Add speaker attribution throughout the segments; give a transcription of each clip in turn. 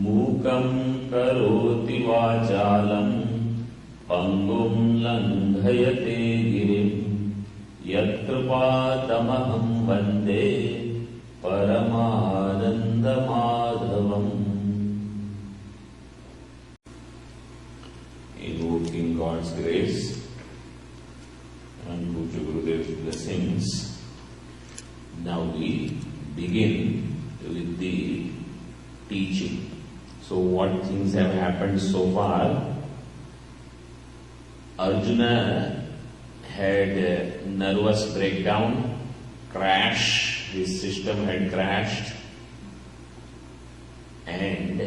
Speaker 1: मूकं करोति वाचालं पंगुं लंघयते गिरिं यत्कृपातमहं वन्दे परमानन्दमाधवम्. Invoking God's grace and Gurudev's blessings, now we begin with the teaching. So what things have happened so far? Arjuna had a nervous breakdown, crash, his system had crashed, and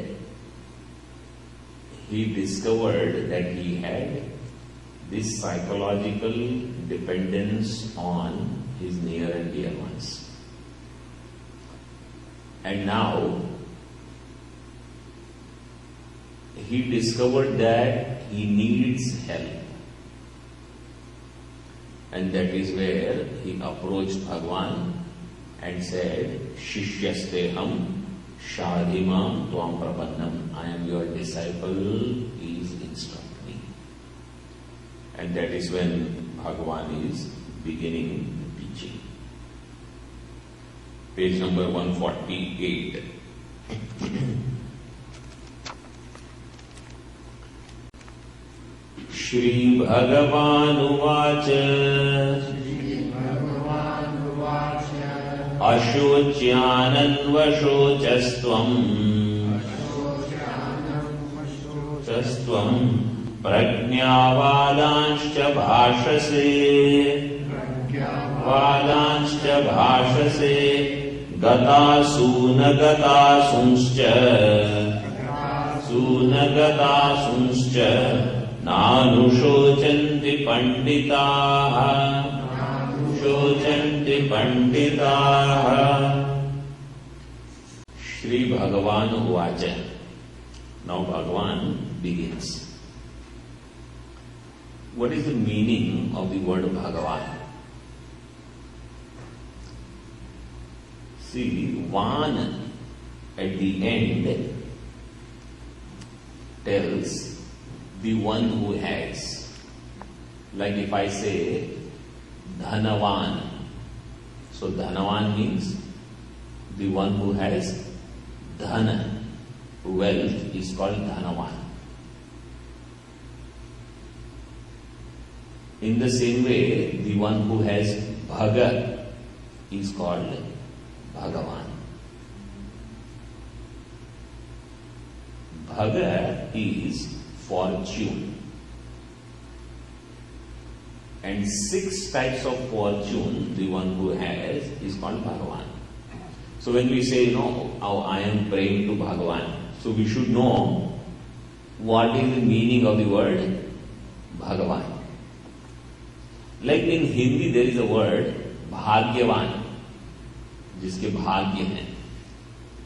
Speaker 1: he discovered that he had this psychological dependence on his near and dear ones. And now he discovered that he needs help. And that is where he approached Bhagwan and said, Shishyasteham Shadhimam Tvam Prabannam. I am your disciple, please instruct me. And that is when Bhagwan is beginning the teaching. Page number 148. Shri Bhagavanuvāca Ashocyananvashocastvam Prajñāvādansca bhāṣase Gatasunagatāsunsca Nānuṣocyanti panditaha. Shri Bhagavan Uvacha. Now Bhagavan begins. What is the meaning of the word Bhagavan? See, Van at the end tells the one who has. Like if I say Dhanavan, so Dhanavan means the one who has Dhana, wealth, is called Dhanavan. In the same way, the one who has Bhaga is called Bhagavan. Bhaga is fortune. And 6 types of fortune, the one who has, is called Bhagavan. So when we say, I am praying to Bhagavan, so we should know what is the meaning of the word Bhagavan. Like in Hindi there is a word Bhagyavan, जिसके भाग्य हैं,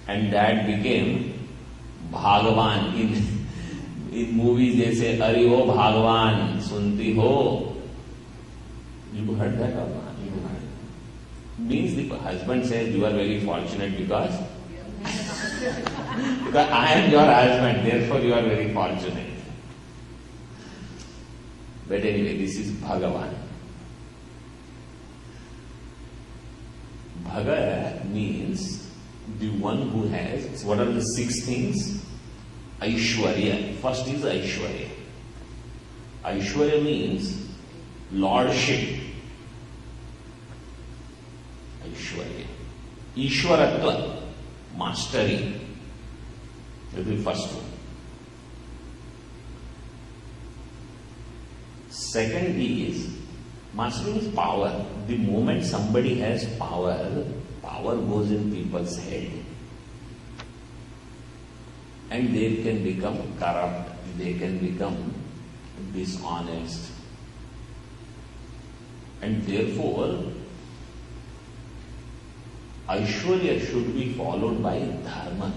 Speaker 1: and that became Bhagavan in movies. जैसे अरे ओ भगवान सुनती हो, you heard that or not? Means the husband says you are very fortunate because I am your husband, therefore you are very fortunate. But anyway, this is Bhagavan. Bhaga means the one who has. What are the 6 things? Aishwarya. First is Aishwarya. Aishwarya means lordship. Aishwarya. Ishwaratva, mastery. That is the first one. Second is, mastery is power. The moment somebody has power, power goes in people's head. And they can become corrupt, they can become dishonest. And therefore, Aishwarya should be followed by Dharma.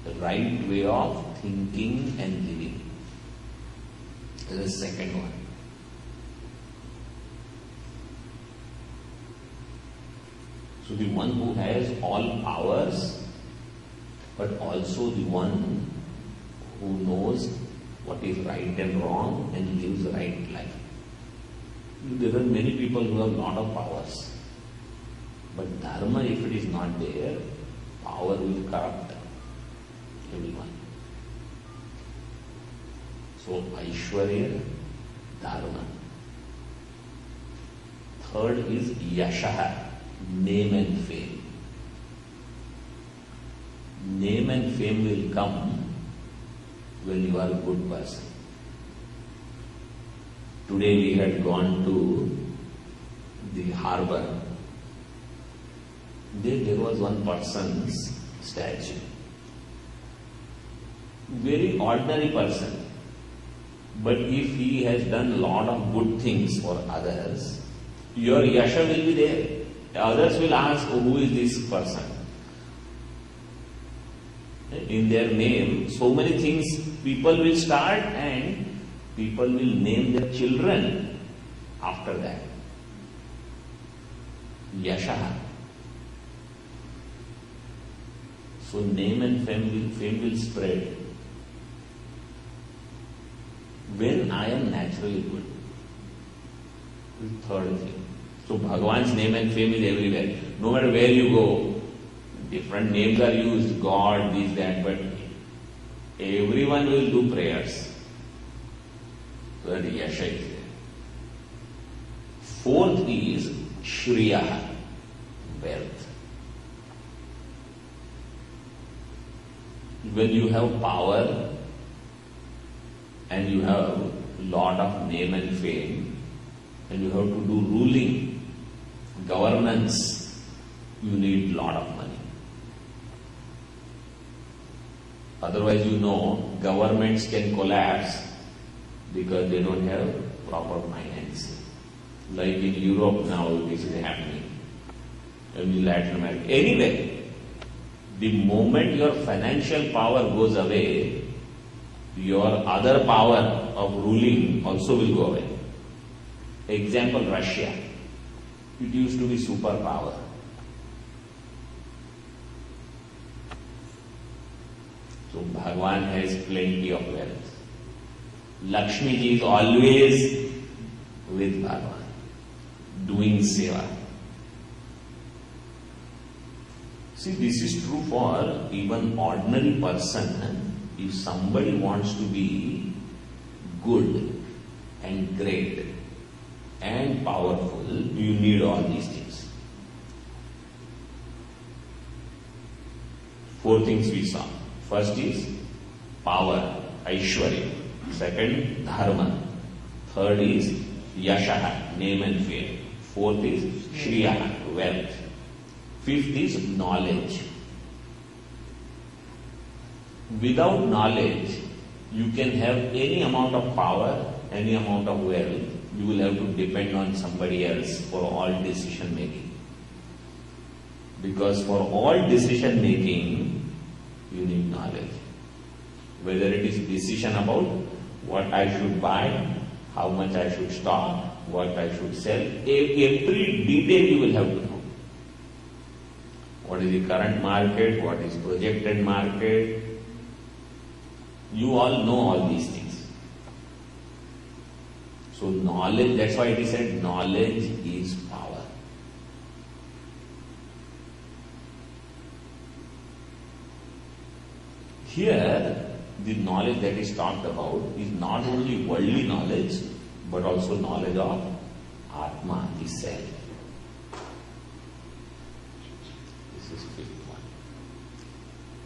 Speaker 1: The right way of thinking and living. That is the second one. So the one who has all powers, but also the one who knows what is right and wrong and lives the right life. There are many people who have a lot of powers. But dharma, if it is not there, power will corrupt everyone. So Aishwarya, dharma. Third is yashaha, name and fame. Name and fame will come when you are a good person. Today we had gone to the harbour. There was one person's statue. Very ordinary person. But if he has done a lot of good things for others, your yasha will be there. Others will ask, oh, who is this person? In their name, so many things people will start and people will name their children after that. Yasha. So name and fame will spread. When I am naturally good. This is the third thing. So Bhagavan's name and fame is everywhere. No matter where you go, different names are used, God, this, that, but everyone will do prayers. So that yasha is there. Fourth is shriya, wealth. When you have power and you have a lot of name and fame, and you have to do ruling, governance, you need lot of money. Otherwise, governments can collapse because they don't have proper financing. Like in Europe now, this is happening. In Latin America. Anyway, the moment your financial power goes away, your other power of ruling also will go away. Example, Russia. It used to be superpower. So Bhagavan has plenty of wealth. Lakshmi ji is always with Bhagavan, doing seva. See, this is true for even ordinary person. If somebody wants to be good and great and powerful, you need all these things. 4 things we saw. First is power, Aishwarya. Second, dharma. Third is yashaha, name and fame. Fourth is shriya, wealth. Fifth is knowledge. Without knowledge, you can have any amount of power, any amount of wealth. You will have to depend on somebody else for all decision making. Because for all decision making, you need knowledge. Whether it is decision about what I should buy, how much I should stock, what I should sell, every detail you will have to know. What is the current market, what is projected market. You all know all these things. So knowledge, that's why it is said knowledge is power. Here, the knowledge that is talked about is not only worldly knowledge, but also knowledge of Atma, the self. This is fifth one.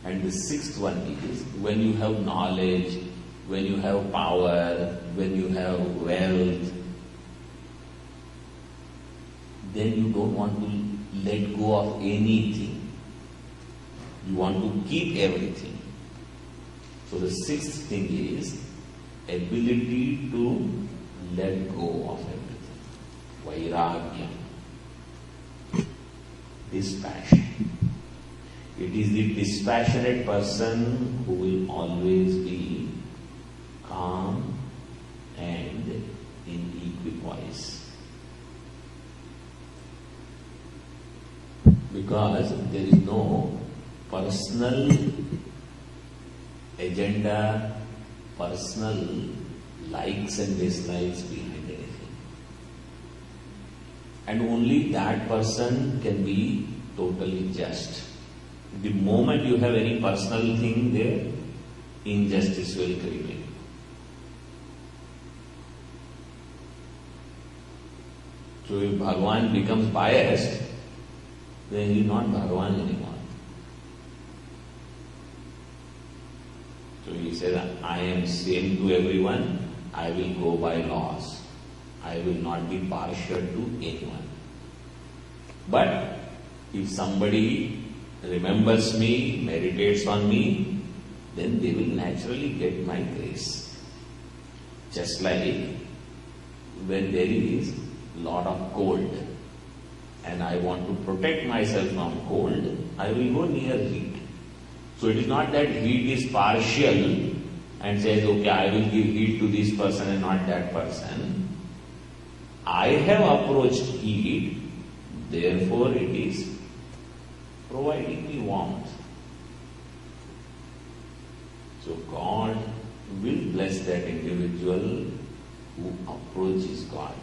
Speaker 1: And the sixth one is, when you have knowledge, when you have power, when you have wealth, then you don't want to let go of anything. You want to keep everything. So the sixth thing is ability to let go of everything. Vairagya. Dispassion. It is the dispassionate person who will always be calm and in equipoise. Because there is no personal agenda, personal likes and dislikes behind anything. And only that person can be totally just. The moment you have any personal thing there, injustice will creep in. So if Bhagavan becomes biased, then he is not Bhagavan anymore. So he says, I am same to everyone, I will go by laws. I will not be partial to anyone. But if somebody remembers me, meditates on me, then they will naturally get my grace. Just like when there is lot of cold and I want to protect myself from cold, I will go near heat. So it is not that heat is partial and says, okay, I will give heat to this person and not that person. I have approached heat, therefore it is providing me warmth. So God will bless that individual who approaches God.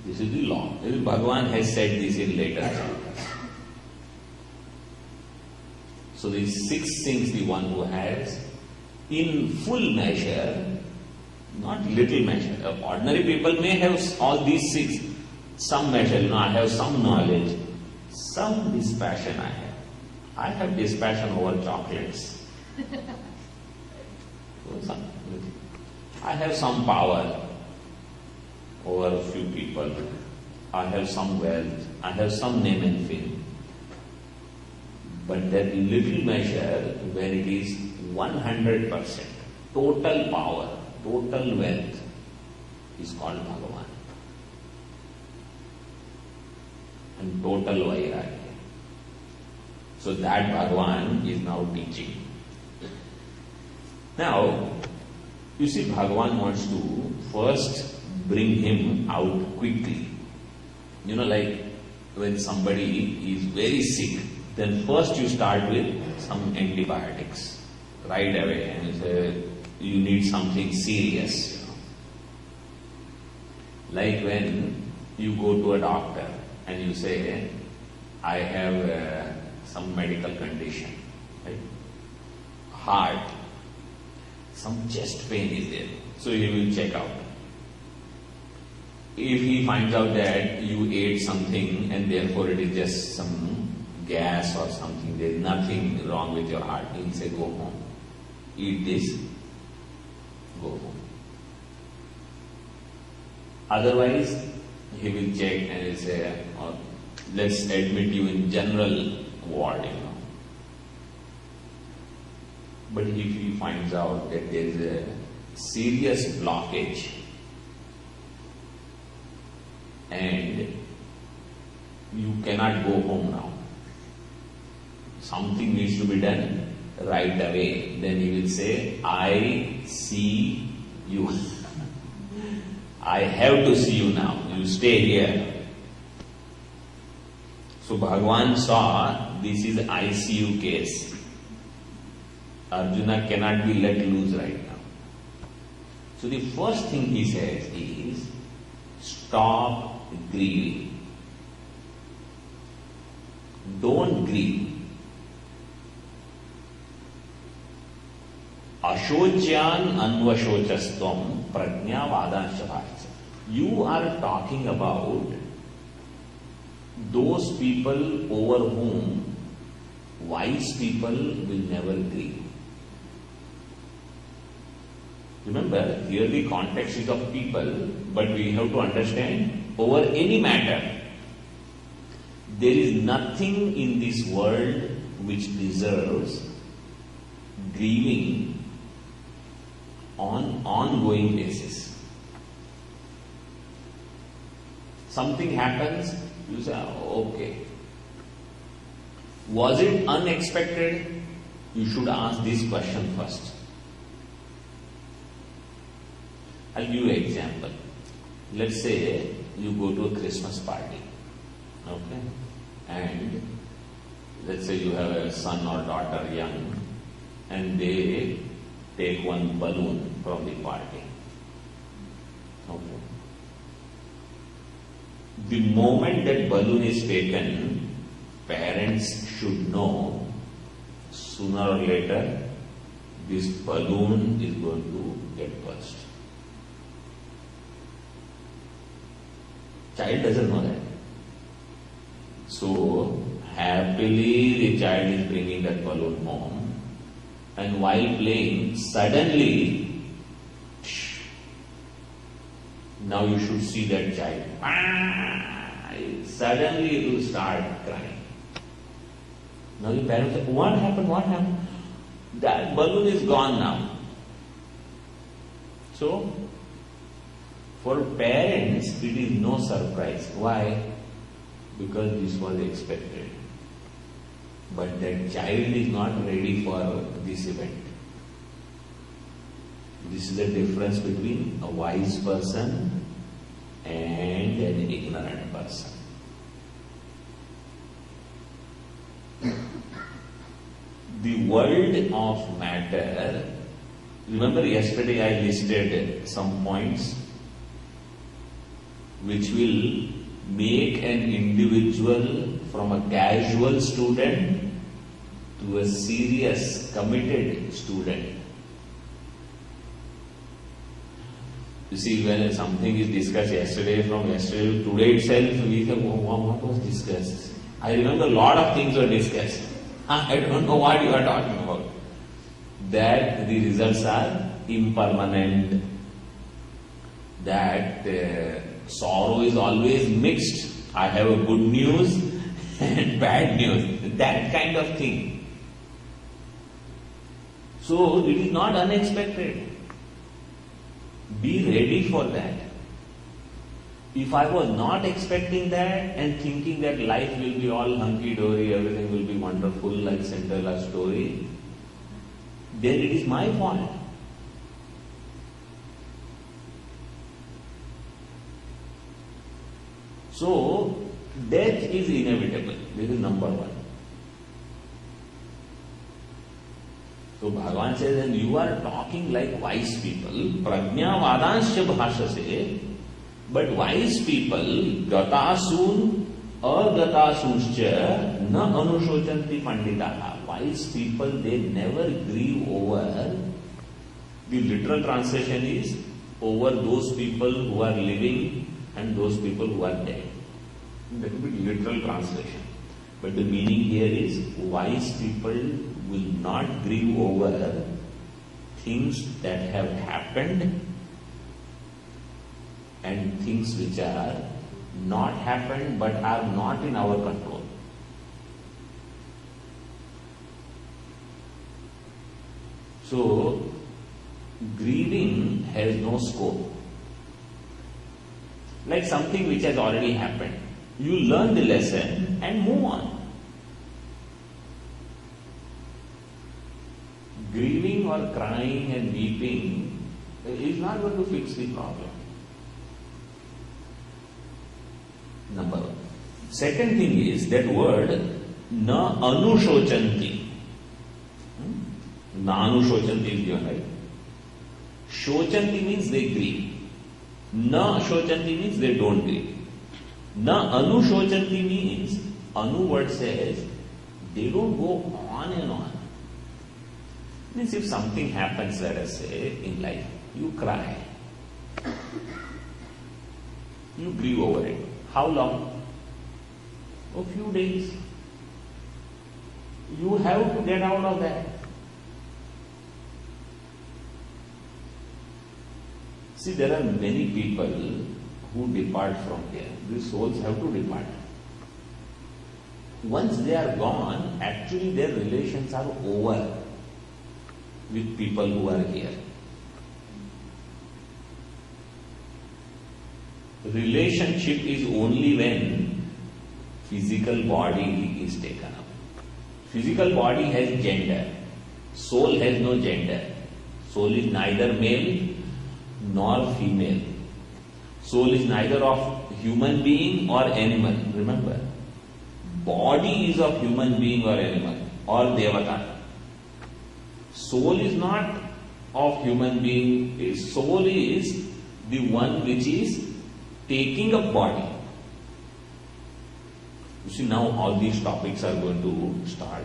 Speaker 1: This is the law. Bhagavan has said this in later chapters. So these 6 things the one who has, in full measure, not little measure. Ordinary people may have all these 6, some measure, I have some knowledge, some dispassion I have. I have dispassion over chocolates. I have some power over a few people. I have some wealth. I have some name and fame. But that little measure where it is 100%, total power, total wealth is called Bhagavan. And total vairagya. So that Bhagavan is now teaching. Now, you see, Bhagavan wants to first bring him out quickly. Like when somebody is very sick, then first you start with some antibiotics right away and you say, you need something serious. Like when you go to a doctor and you say, I have some medical condition, right? Heart, some chest pain is there, so he will check out. If he finds out that you ate something and therefore it is just some gas or something, there is nothing wrong with your heart, he will say, go home, eat this, go home. Otherwise, he will check and he will say, let's admit you in general ward, But if he finds out that there is a serious blockage and you cannot go home now, something needs to be done right away, then he will say, I see you. I have to see you now. You stay here. So Bhagavan saw this is ICU case. Arjuna cannot be let loose right now. So the first thing he says is, stop grieving. Don't grieve. Ashocyan anvashocastvam prajnavadanshavach. You are talking about those people over whom wise people will never grieve. Remember, here the context is of people, but we have to understand over any matter. There is nothing in this world which deserves grieving on ongoing basis. Something happens, you say, okay. Was it unexpected? You should ask this question first. I'll give you an example. Let's say you go to a Christmas party. Okay? And let's say you have a son or daughter young, and they take one balloon from the party. Okay? The moment that balloon is taken, parents should know sooner or later this balloon is going to get burst. Child doesn't know that. So, happily the child is bringing that balloon home, and while playing, suddenly, now you should see that child. Suddenly it will start crying. Now the parents say, what happened? What happened? That balloon is gone now. So, for parents, it is no surprise. Why? Because this was expected. But that child is not ready for this event. This is the difference between a wise person and an ignorant person. The world of matter, remember yesterday I listed some points which will make an individual from a casual student to a serious, committed student. You see, when something is discussed yesterday, from yesterday to today itself, we think, oh, what was discussed? I remember a lot of things were discussed. I don't know what you are talking about. That the results are impermanent. That sorrow is always mixed. I have a good news and bad news. That kind of thing. So it is not unexpected. Be ready for that. If I was not expecting that and thinking that life will be all hunky-dory, everything will be wonderful like Cinderella story, then it is my fault. So, death is inevitable. This is number one. So Bhagavan says, and you are talking like wise people, prajnavadansya bhashase, but wise people, gatasun, agatasuncha, na anushocanti panditaha. Wise people, they never grieve over. The literal translation is over those people who are living and those people who are dead. That will be literal translation. But the meaning here is wise people will not grieve over things that have happened and things which are not happened but are not in our control. So, grieving has no scope. Like something which has already happened. You learn the lesson and move on. Grieving or crying and weeping is not going to fix the problem. Number one. Second thing is that word na anushocanti. Na anushocanti is given, right? Shocanti means they grieve. Na shocanti means they don't grieve. Na anushocanti means, anu word says, they don't go on and on. Means if something happens, let us say, in life, you cry. You grieve over it. How long? A few days. You have to get out of that. See, there are many people who depart from here. These souls have to depart. Once they are gone, actually their relations are over with people who are here. Relationship is only when physical body is taken up. Physical body has gender. Soul has no gender. Soul is neither male nor female. Soul is neither of human being or animal. Remember, body is of human being or animal or devata. Soul is not of human being. Soul is the one which is taking up body. You see, now all these topics are going to start.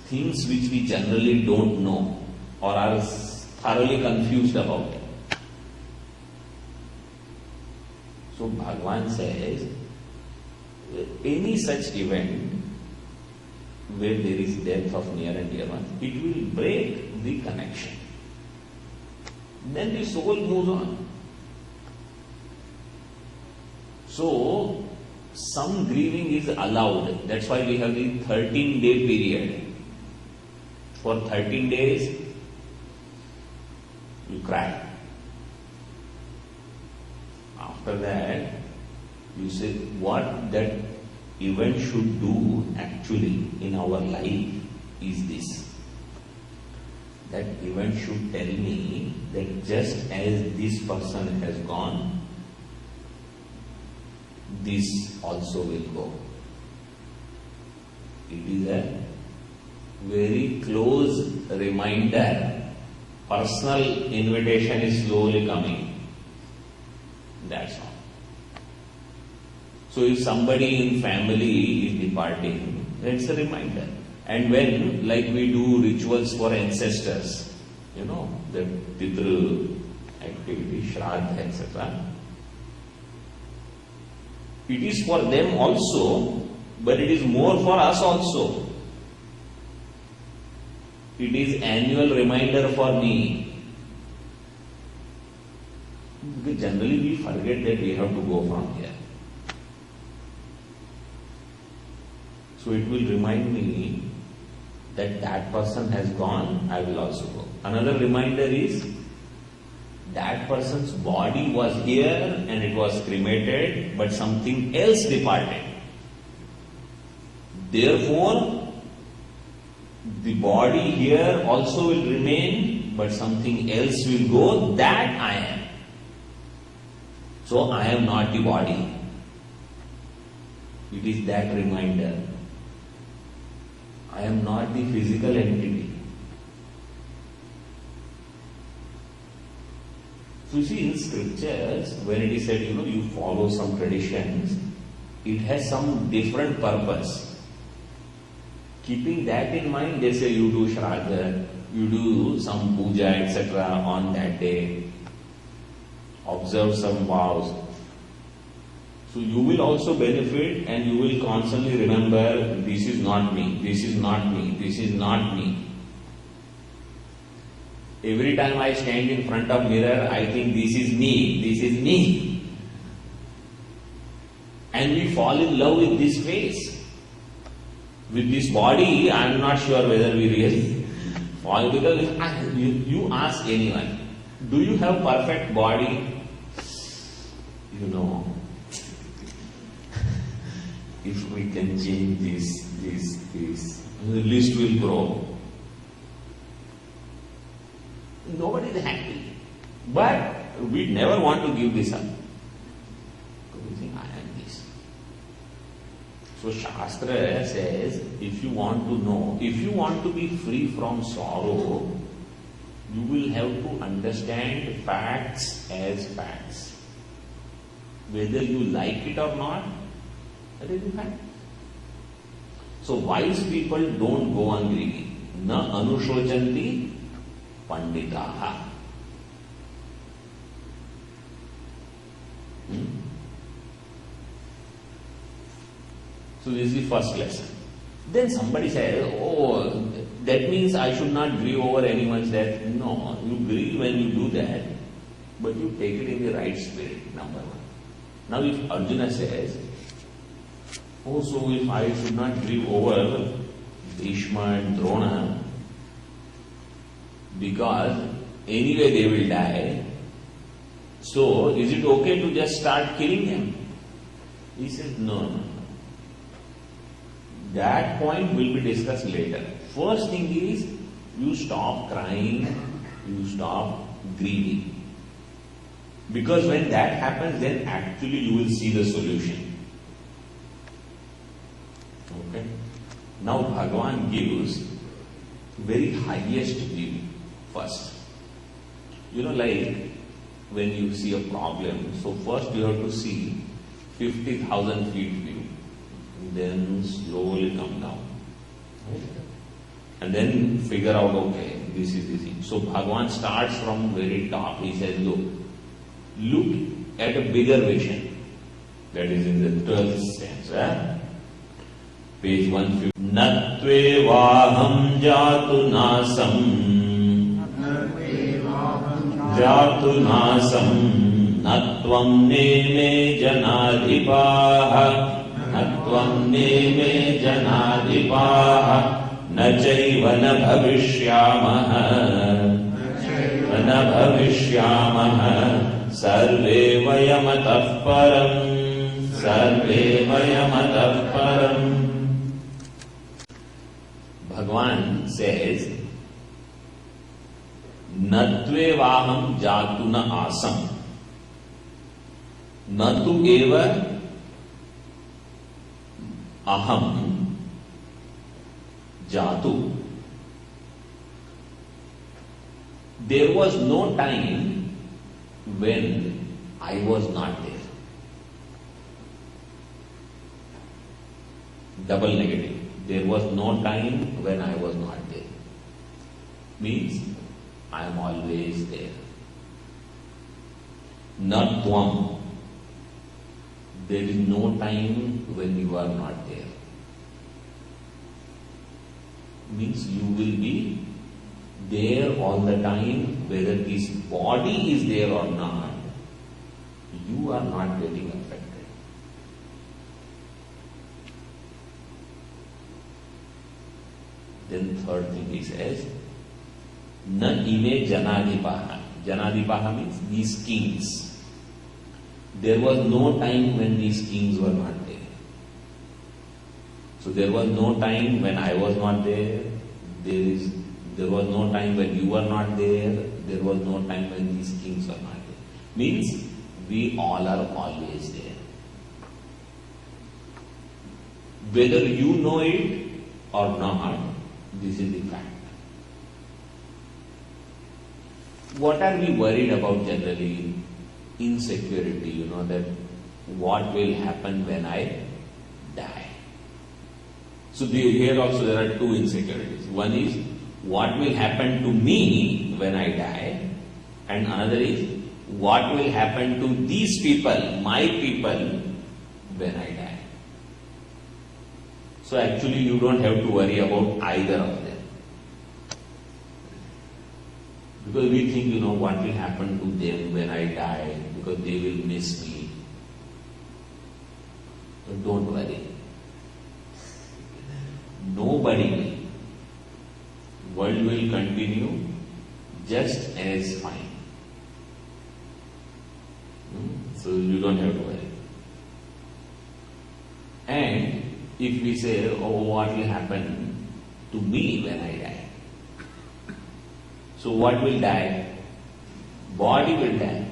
Speaker 1: Things which we generally don't know or are thoroughly confused about. So Bhagavan says, any such event where there is death of near and dear one, it will break the connection. Then the soul moves on. So, some grieving is allowed. That's why we have the 13-day period. For 13 days, you cry. After that, you say what that event should do actually in our life is this. That event should tell me that just as this person has gone, this also will go. It is a very close reminder. Personal invitation is slowly coming. That's all. So if somebody in family is departing, that's a reminder. And when, like we do rituals for ancestors, the Pitru activity, Shraddha, etc., it is for them also, but it is more for us also. It is annual reminder for me. Because generally we forget that we have to go from here. So it will remind me that that person has gone, I will also go. Another reminder is that person's body was here and it was cremated, but something else departed. Therefore, the body here also will remain, but something else will go, that I am. So I am not the body. It is that reminder. I am not the physical entity. So you see, in scriptures, when it is said, you follow some traditions, it has some different purpose. Keeping that in mind, they say you do Shraddha, you do some puja, etc. on that day, observe some vows. So you will also benefit and you will constantly remember, this is not me, this is not me, this is not me. Every time I stand in front of mirror, I think this is me, this is me. And we fall in love with this face. With this body, I am not sure whether we really fall, because if you ask anyone, do you have perfect body? If we can change this, the list will grow. Nobody is happy. But we never want to give this up. We think, I am this. So Shastra says, if you want to know, if you want to be free from sorrow, you will have to understand facts as facts. Whether you like it or not, that is the fact. So wise people don't go on grieving. Na anushojanti panditaha. So this is the first lesson. Then somebody says, oh, that means I should not grieve over anyone's death. No, you grieve when you do that, but you take it in the right spirit, number one. Now if Arjuna says, oh, so if I should not grieve over Bhishma and Drona, because anyway they will die, so is it okay to just start killing them? He says, no. That point will be discussed later. First thing is, you stop crying, you stop grieving. Because when that happens, then actually you will see the solution. Okay. Now Bhagavan gives very highest view first. Like when you see a problem, so first you have to see 50,000 feet view, then slowly come down. Right? And then figure out, okay, this is the thing. So Bhagavan starts from very top. He says, look at a bigger vision. That is in the 12th stanza. Page 150. Natvevaham jatu nasam natvam neme janadhipaha nachaiva na bhavishyamaha sarve vayamatah param. Bhagavan says, Natvevaham jatuna asam natu eva aham jatu. There was no time when I was not there. Double negative. There was no time when I was not there. Means I am always there. Not tvam. There is no time when you are not there. Means you will be there all the time, whether this body is there or not, you are not getting affected. Then third thing he says, na ime janadipaha. Janadipaha means these kings. There was no time when these kings were not there. So there was no time when I was not there. There was no time when you were not there. There was no time when these kings were not there. Means we all are always there. Whether you know it or not, this is the fact. What are we worried about generally? Insecurity, that what will happen when I die. So here also there are two insecurities. One is what will happen to me when I die, and another is what will happen to these people, my people, when I die. So actually you don't have to worry about either of them. Because we think, what will happen to them when I die, because they will miss me. But don't worry. Nobody will. World will continue just as fine. So you don't have to worry. And if we say, what will happen to me when I die? So what will die? Body will die.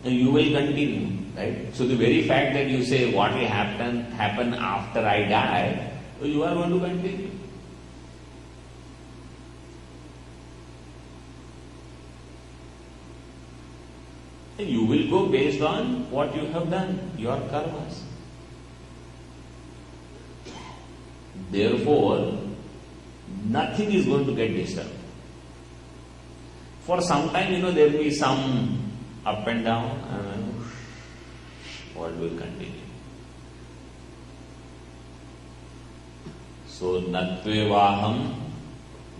Speaker 1: And you will continue, right? So the very fact that you say what will happen after I die, you are going to continue. And you will go based on what you have done, your karmas. Therefore, nothing is going to get disturbed. For some time, there will be some up and down, and world will continue. So, natvevaham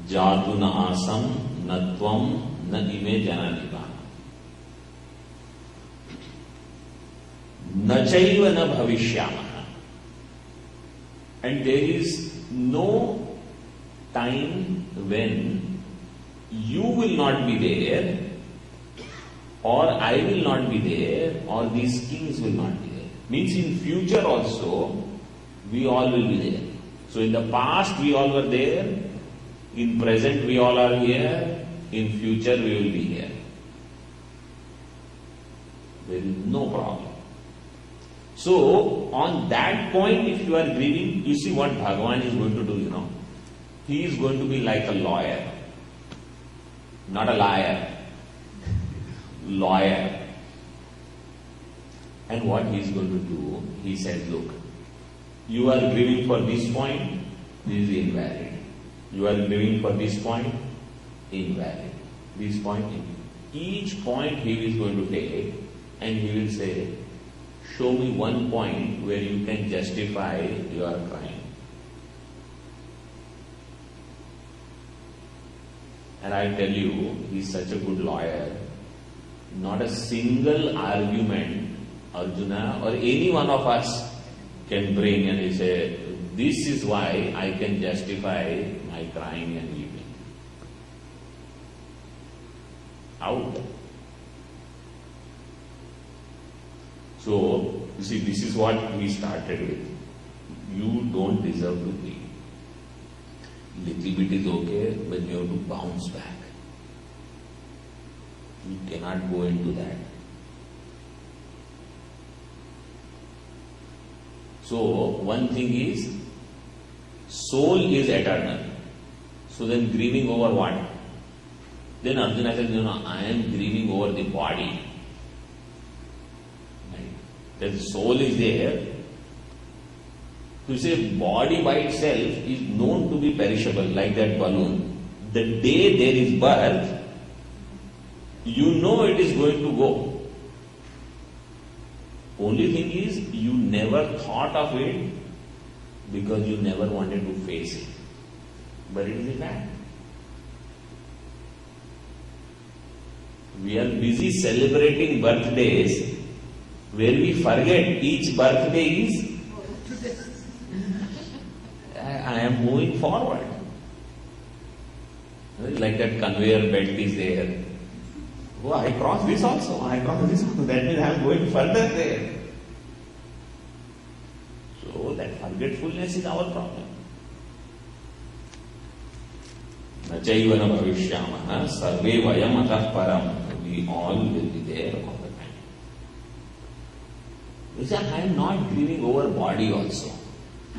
Speaker 1: jatu na asam natvam na ime jananiva. Nachaiva na bhavishyamaha. And there is no time when you will not be there, or I will not be there, or these kings will not be there. Means in future also, we all will be there. So in the past we all were there, in present we all are here, in future we will be here. There is no problem. So, on that point, if you are grieving, you see what Bhagavan is going to do, He is going to be like a lawyer, not a liar, lawyer. And what he is going to do, he says, look, you are grieving for this point, this is invalid. You are grieving for this point, invalid. This point, invalid. Each point he is going to take and he will say, show me one point where you can justify your crime. And I tell you, he is such a good lawyer, not a single argument Arjuna or any one of us can bring and he say, this is why I can justify my crying and weeping. Out. So, you see, this is what we started with. You don't deserve to grieve. Little bit is okay, but you have to bounce back. You cannot go into that. So, one thing is, soul is eternal. So then grieving over what? Then Arjuna says, I am grieving over the body. Right? The soul is there. To say body by itself is known to be perishable, like that balloon. The day there is birth, you know it is going to go. Only thing is, you never thought of it because you never wanted to face it. But it is a fact. We are busy celebrating birthdays where we forget each birthday is I am moving forward. Like that conveyor belt is there. Oh, I crossed this also. I crossed this also. That means I am going further there. So that forgetfulness is our problem. Nachaiva na bhavishyamah sarve vayam atah param. We all will be there all the time. You see, I am not grieving over body also.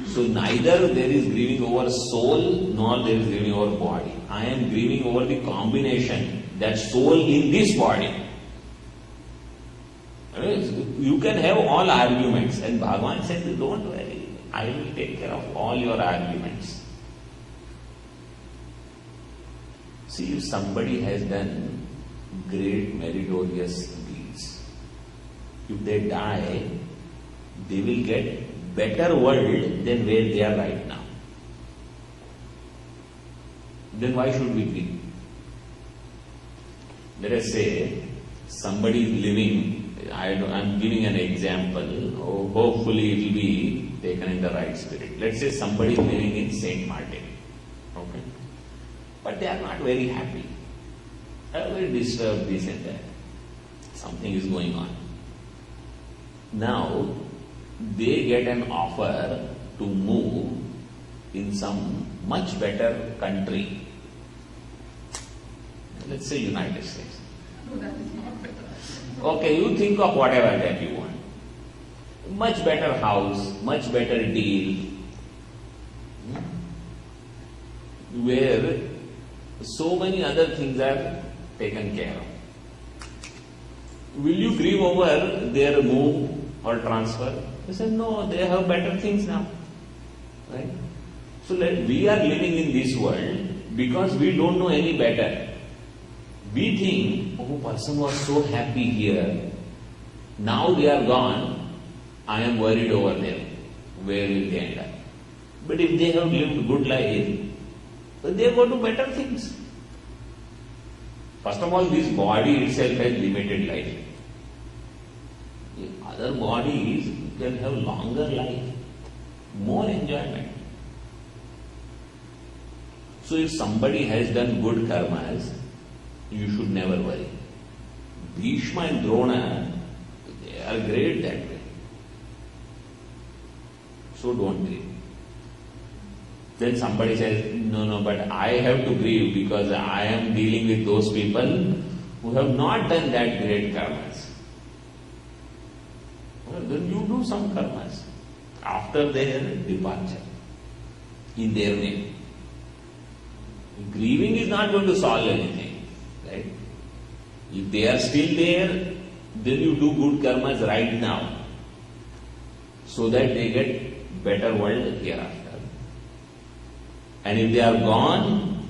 Speaker 1: So neither there is grieving over soul nor there is grieving over body. I am grieving over the combination, that soul in this body. You can have all arguments and Bhagavan says, don't worry, I will take care of all your arguments. See, if somebody has done great meritorious deeds, if they die, they will get better world than where they are right now. Then why should we grieve? Let us say somebody is living, I am giving an example, hopefully it will be taken in the right spirit. Let's say somebody is living in St.Maarten, okay? But they are not very happy. They are very disturbed, this and that. Something is going on. Now, they get an offer to move in some much better country. Let's say United States. Okay, you think of whatever that you want. Much better house, much better deal, where so many other things are taken care of. Will you grieve over their move or transfer? They said, no, they have better things now. Right? So we are living in this world because we don't know any better. We think, oh, person was so happy here. Now they are gone. I am worried over them. Where will they end up? But if they have lived good life, they go to better things. First of all, this body itself has limited life. In other bodies can have longer life, more enjoyment. So if somebody has done good karmas, you should never worry. Bhishma and Drona, they are great that way. So don't grieve. Then somebody says, no, but I have to grieve because I am dealing with those people who have not done that great karmas. Well, then you do perform some karmas after their departure in their name. Grieving is not going to solve anything, right? If they are still there, then you do good karmas right now, so that they get better world hereafter. And if they are gone,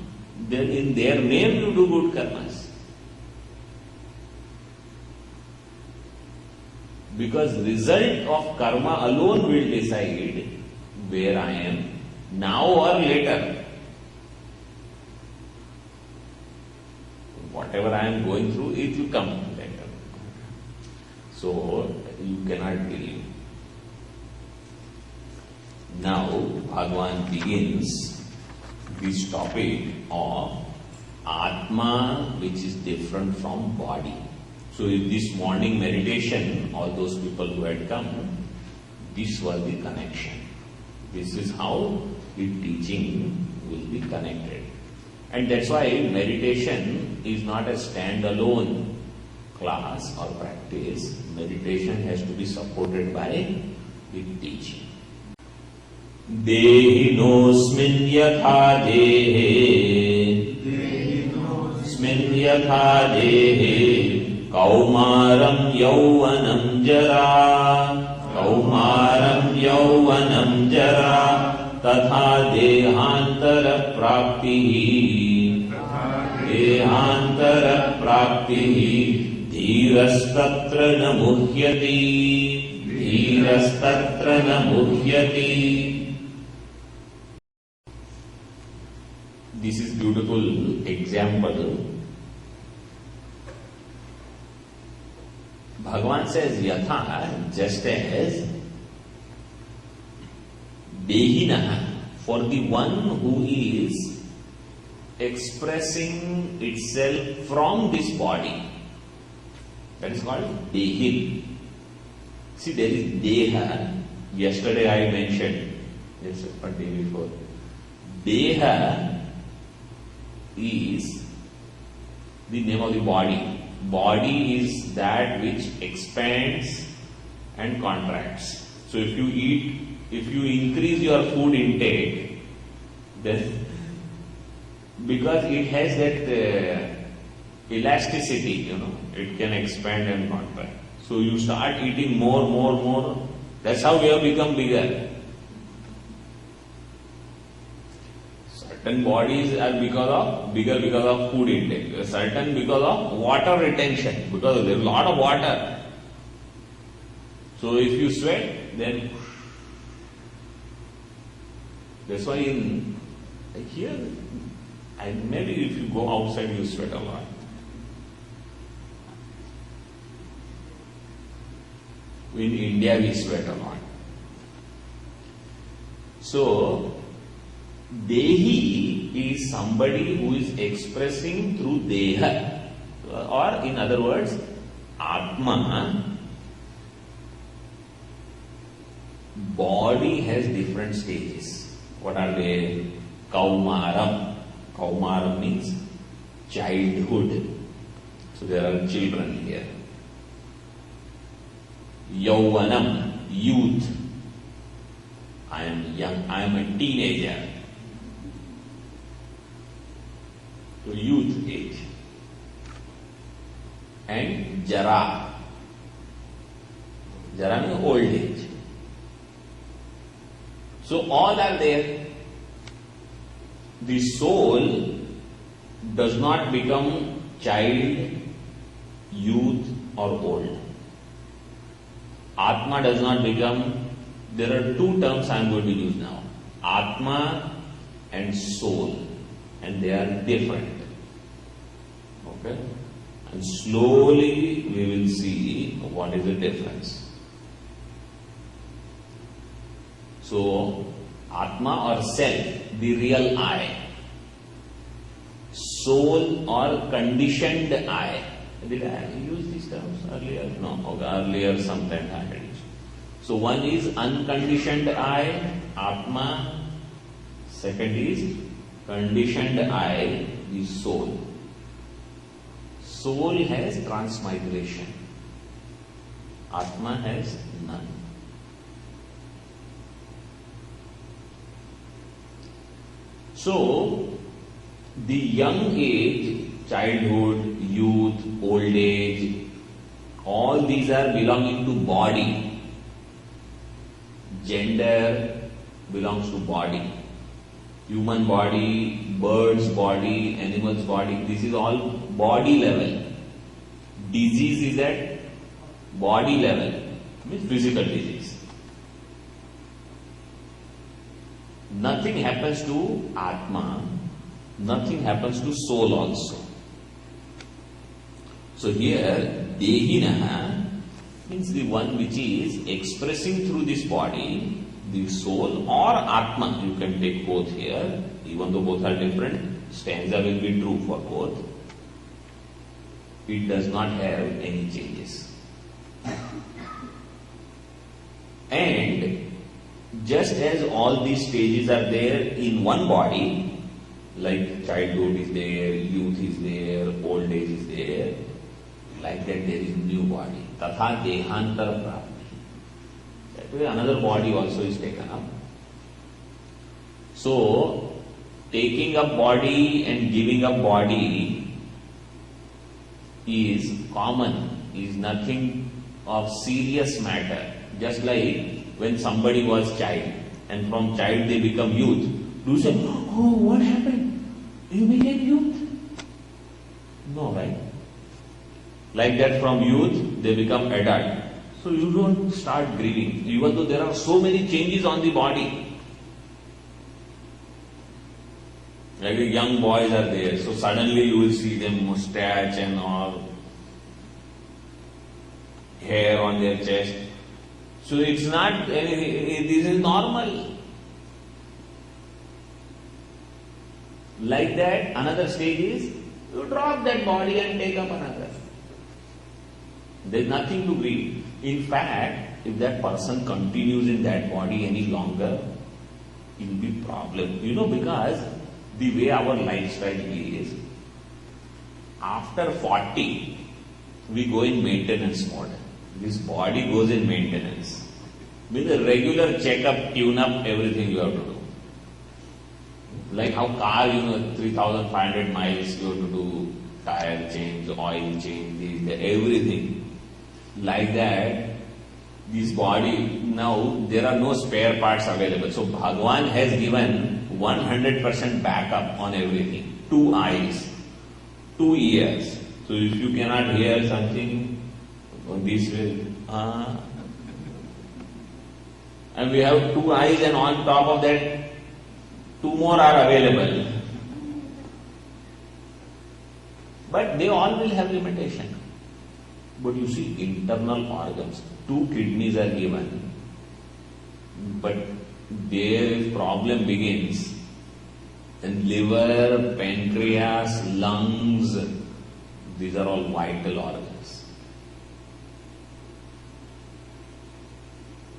Speaker 1: then in their name you do good karmas. Because result of karma alone will decide where I am, now or later. Whatever I am going through, it will come later. So you cannot believe. Now Bhagavan begins this topic of Atma, which is different from body. So in this morning meditation, all those people who had come, this was the connection. This is how the teaching will be connected. And that's why meditation is not a standalone class or practice. Meditation has to be supported by the teaching. Dehinosmin yatha dehe, Dehinosmin yatha dehe, Kaumaram yauvanam jara, Kaumaram yauvanam jara, Tatha dehantara praptihi, Dehantara praptihi, Dhirastatra na muhyati, Dhirastatra na muhyati. This is beautiful example. Bhagavan says, Yatha, just as Dehina, for the one who is expressing itself from this body. That is called Dehin. See, there is Deha. Yesterday I mentioned, yes, or day before. Deha is the name of the body. Body is that which expands and contracts. So if you increase your food intake, then because it has that elasticity, it can expand and contract. So you start eating more. That's how we have become bigger. Certain bodies are bigger because of food intake. Certain because of water retention, because there is a lot of water. So if you sweat, then that's why here, and maybe if you go outside, you sweat a lot. In India, we sweat a lot. So, Dehi is somebody who is expressing through Deha, or in other words, Atma. Body has different stages. What are they? Kaumaram. Kaumaram means childhood. So there are children here. Yauvanam, youth. I am young, I am a teenager. So youth age. And Jara. Jara means old age. So all are there. The soul does not become child, youth or old. Atma does not become, there are two terms I am going to use now. Atma and soul. And they are different. Okay? And slowly we will see what is the difference. So, Atma or self, the real I. Soul or conditioned I. Did I use these terms earlier? No, earlier sometime I had used. So one is unconditioned I, Atma. Second is conditioned I, the soul. Soul has transmigration. Atma has none. So, the young age, childhood, youth, old age, all these are belonging to body. Gender belongs to body. Human body, bird's body, animal's body, this is all body level. Disease is at body level, means physical disease. Nothing happens to Atma, nothing happens to soul also. So here, Dehinaha means the one which is expressing through this body, the soul or Atma. You can take both here, even though both are different, stanza will be true for both. It does not have any changes. And just as all these stages are there in one body, like childhood is there, youth is there, old age is there, like that there is new body. Tatha dehantar prapti. That way another body also is taken up. So, taking up body and giving up body is common, is nothing of serious matter. Just like when somebody was child and from child they become youth. Do you say, oh, what happened? You became youth? No, right? Like that from youth they become adult. So you don't start grieving, even though there are so many changes on the body. Like young boys are there, so suddenly you will see them mustache and all, hair on their chest. So it's not anything, this is normal. Like that, another stage is, you drop that body and take up another. There's nothing to grieve. In fact, if that person continues in that body any longer, it will be problem. Because the way our lifestyle is, after 40, we go in maintenance mode. This body goes in maintenance. With a regular checkup, tune up, everything you have to do. Like how car, 3,500 miles you have to do, tire change, oil change, everything. Like that, this body, now there are no spare parts available. So Bhagavan has given 100% backup on everything. 2 eyes, 2 ears. So if you cannot hear something, this way, and we have 2 eyes and on top of that, 2 more are available. But they all will have limitation. But you see, internal organs, 2 kidneys are given, but their problem begins. Then liver, pancreas, lungs, these are all vital organs.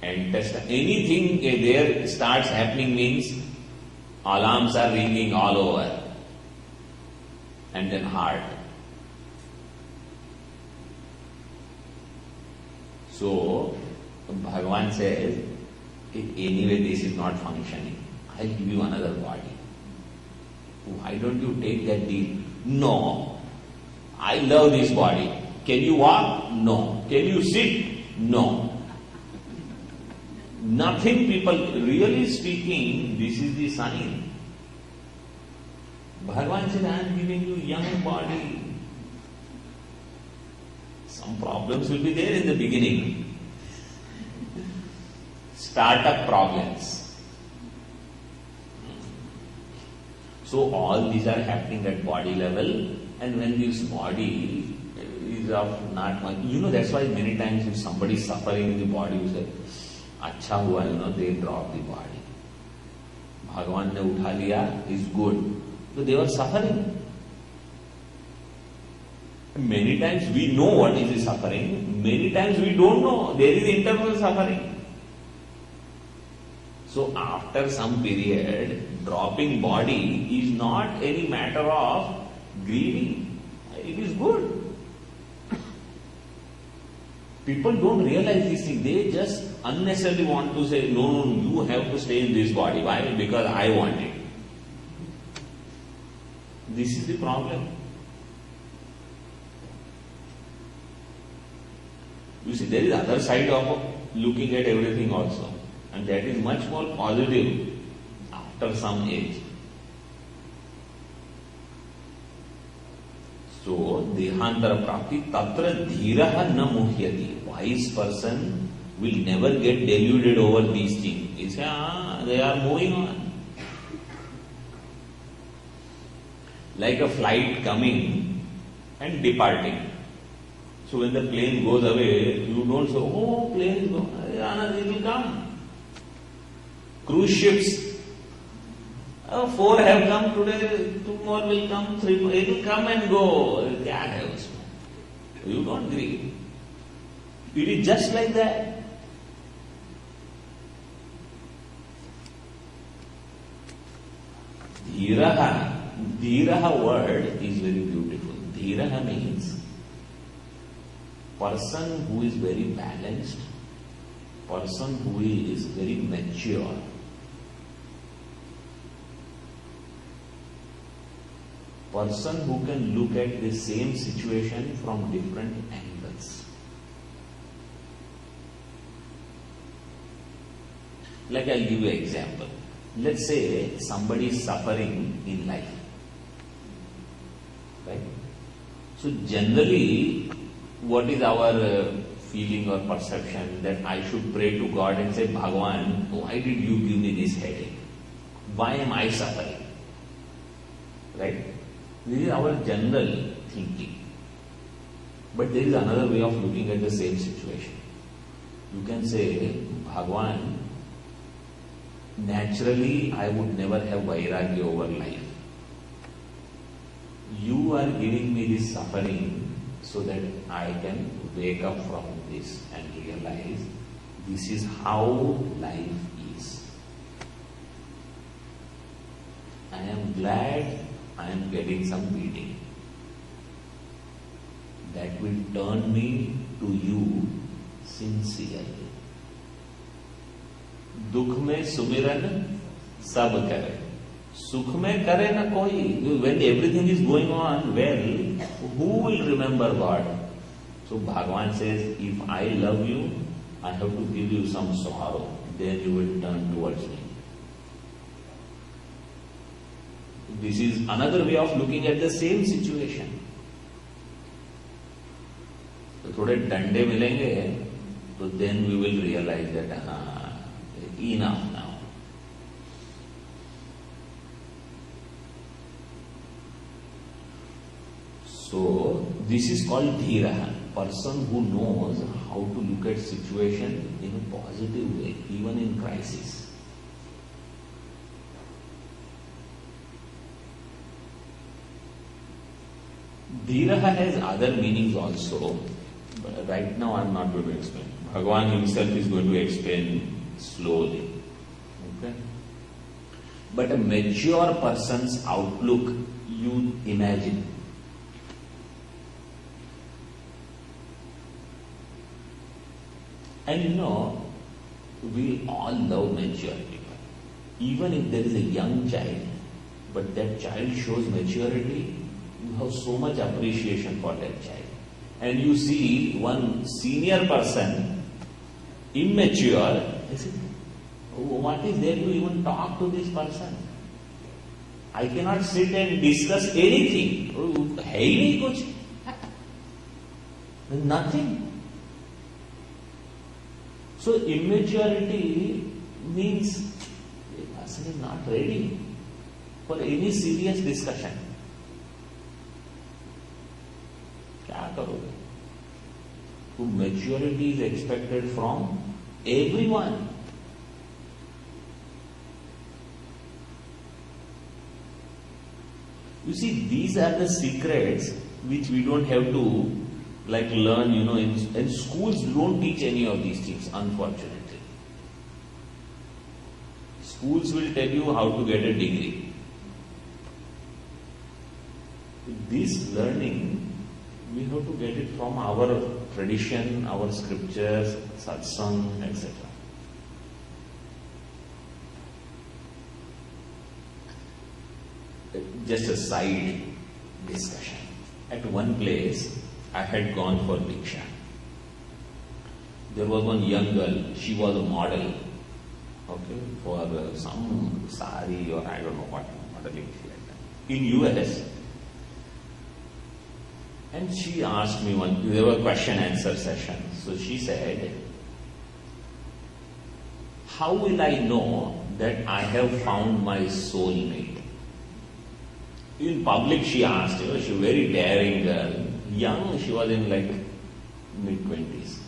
Speaker 1: And anything there starts happening means alarms are ringing all over. And then heart. So, Bhagavan says, anyway this is not functioning, I'll give you another body. Why don't you take that deal? No. I love this body. Can you walk? No. Can you sit? No. Nothing, people, really speaking, this is the sign. Bhagavan said, I am giving you young body. Some problems will be there in the beginning. Startup problems. So all these are happening at body level, and when this body is of not much, that's why many times if somebody is suffering in the body, you say, Acha hua, they drop the body. Bhagavan ne utha liya is good. So they were suffering. Many times we know what is the suffering, many times we don't know. There is internal suffering. So after some period, dropping body is not any matter of grieving. It is good. People don't realize this thing. They just unnecessarily want to say, no, you have to stay in this body. Why? Because I want it. This is the problem. You see, there is other side of looking at everything also, and that is much more positive after some age. So, dehantara prapti tatra dhiraha na muhyati. Wise person will never get deluded over these things. He says, they are moving on. Like a flight coming and departing. So when the plane goes away, you don't say, oh, plane is going, it will come. Cruise ships, 4 have come today, 2 more will come, 3 more, it will come and go. You don't grieve. It is just like that. Dhiraha word is very beautiful. Dhiraha means person who is very balanced, person who is very mature. Person who can look at the same situation from different angles. Like I'll give you an example. Let's say somebody is suffering in life. Right? So generally, what is our feeling or perception? That I should pray to God and say, Bhagavan, why did you give me this headache? Why am I suffering? Right? This is our general thinking. But there is another way of looking at the same situation. You can say, Bhagavan, naturally I would never have vairagya over life. You are giving me this suffering so that I can wake up from this and realize this is how life is. I am glad I am getting some beating. That will turn me to you sincerely. दुख में सुमिरन सब करे, सुख में करे ना कोई. When everything is going on well, who will remember God? So Bhagavan says, if I love you, I have to give you some sorrow, then you will turn towards me. This is another way of looking at the same situation. तो थोड़े डंडे मिलेंगे, तो then we will realize that enough now. So this is called dhiraha, person who knows how to look at situation in a positive way, even in crisis. Dhiraha has other meanings also, but right now I am not going to explain. Bhagavan himself is going to explain slowly. Okay? But a mature person's outlook, you imagine. And you know, we all love mature people. Even if there is a young child, but that child shows maturity, you have so much appreciation for that child. And you see one senior person, immature, I say, what is there to even talk to this person? I cannot sit and discuss anything. Nothing. So immaturity means the person is not ready for any serious discussion. क्या करोगे? So maturity is expected from everyone. You see, these are the secrets which we don't have to learn, in schools don't teach any of these things, unfortunately. Schools will tell you how to get a degree. This learning, we have to get it from our tradition, our scriptures, satsang, etc. just a side discussion. At one place, I had gone for Diksha. There was one young girl, she was a model, okay, for some sari or I don't know what modeling she had done in US. And she asked me there were question answer sessions. So she said, how will I know that I have found my soulmate? In public she asked, she was a very daring girl, young, she was in like mid-20s.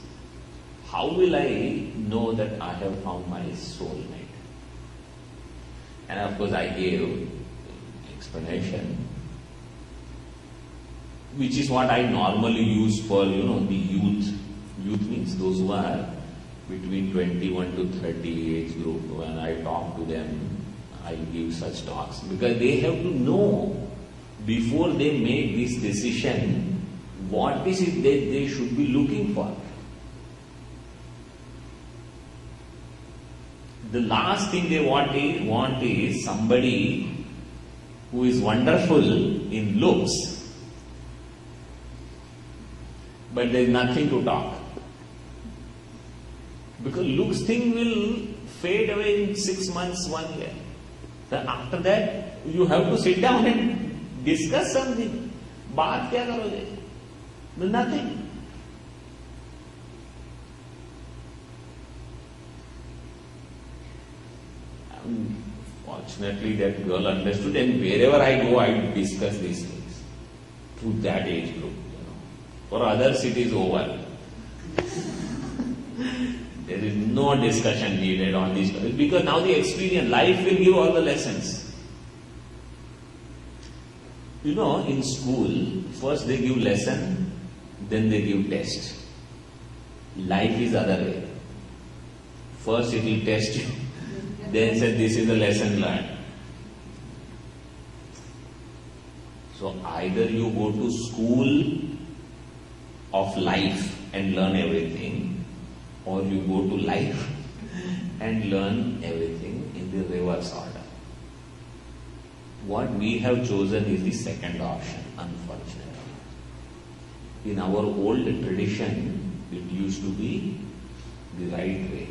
Speaker 1: How will I know that I have found my soulmate? And of course I gave explanation, which is what I normally use for, the youth. Youth means those who are between 21 to 30 age group. When I talk to them, I give such talks because they have to know before they make this decision what is it that they should be looking for. The last thing they want is somebody who is wonderful in looks, but there is nothing to talk. Because looks thing will fade away in 6 months, 1 year. Then after that, you have to sit down and discuss something. बात क्या करोगे? Nothing. Fortunately, that girl understood, and wherever I go, I discuss these things to that age group. For others, it is over. There is no discussion needed on this because now the experience, life will give all the lessons. In school, first they give lesson, then they give test. Life is other way. First it will test you, then say this is the lesson learned. So either you go to school of life and learn everything, or you go to life and learn everything in the reverse order. What we have chosen is the second option, unfortunately. In our old tradition, it used to be the right way.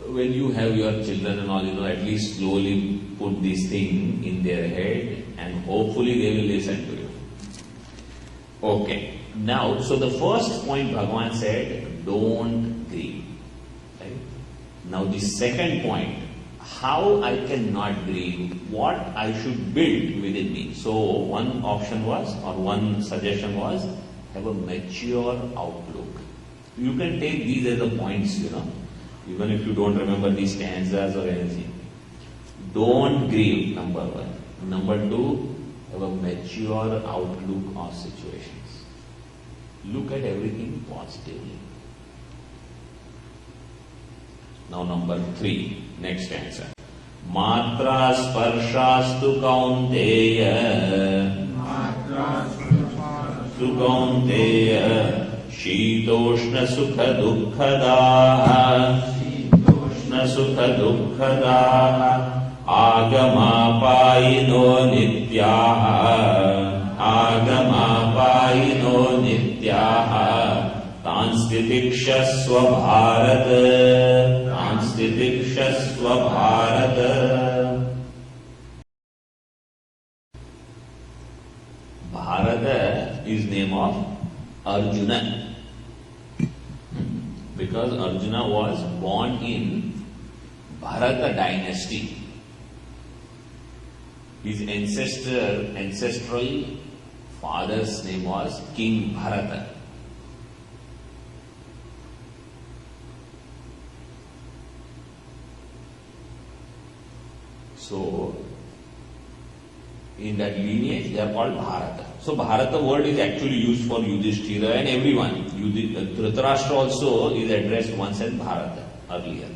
Speaker 1: When you have your children and all, at least slowly put this thing in their head and hopefully they will listen to you. Okay. Now, so the first point Bhagavan said, don't grieve. Right? Now the second point, how I cannot grieve, what I should build within me. So one option was, or one suggestion was, have a mature outlook. You can take these as the points, even if you don't remember these stanzas or anything. Don't grieve, number one. Number two, have a mature outlook on situations. Look at everything positively. Now number three, next stanza. Matra sparshastu kaunteya. Matra sparshastu kaunteya. Shitoshna sukha dukkhadaha. Shitoshna sukha dukkhadaha. Agamapayino nityaha. Agamapayino nityaha. Tanstitikshasva bharat. Tanstitikshasva bharat. Bharata is name of Arjuna. Because Arjuna was born in Bharata dynasty. His ancestral father's name was King Bharata. So, in that lineage, they are called Bharata. So, Bharata word is actually used for Yudhishthira and everyone. Dhritarashtra also is addressed once as Bharata earlier.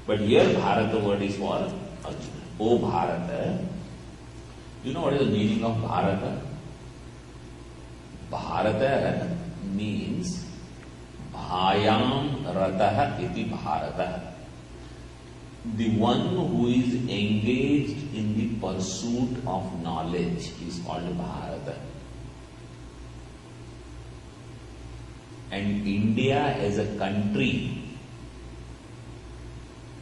Speaker 1: But here, Bharata word is for Arjuna. O Bharata. You know what is the meaning of Bharata? Bharata means Bhayam Rataha iti Bharata. the one who is engaged in the pursuit of knowledge is called Bharata. And India as a country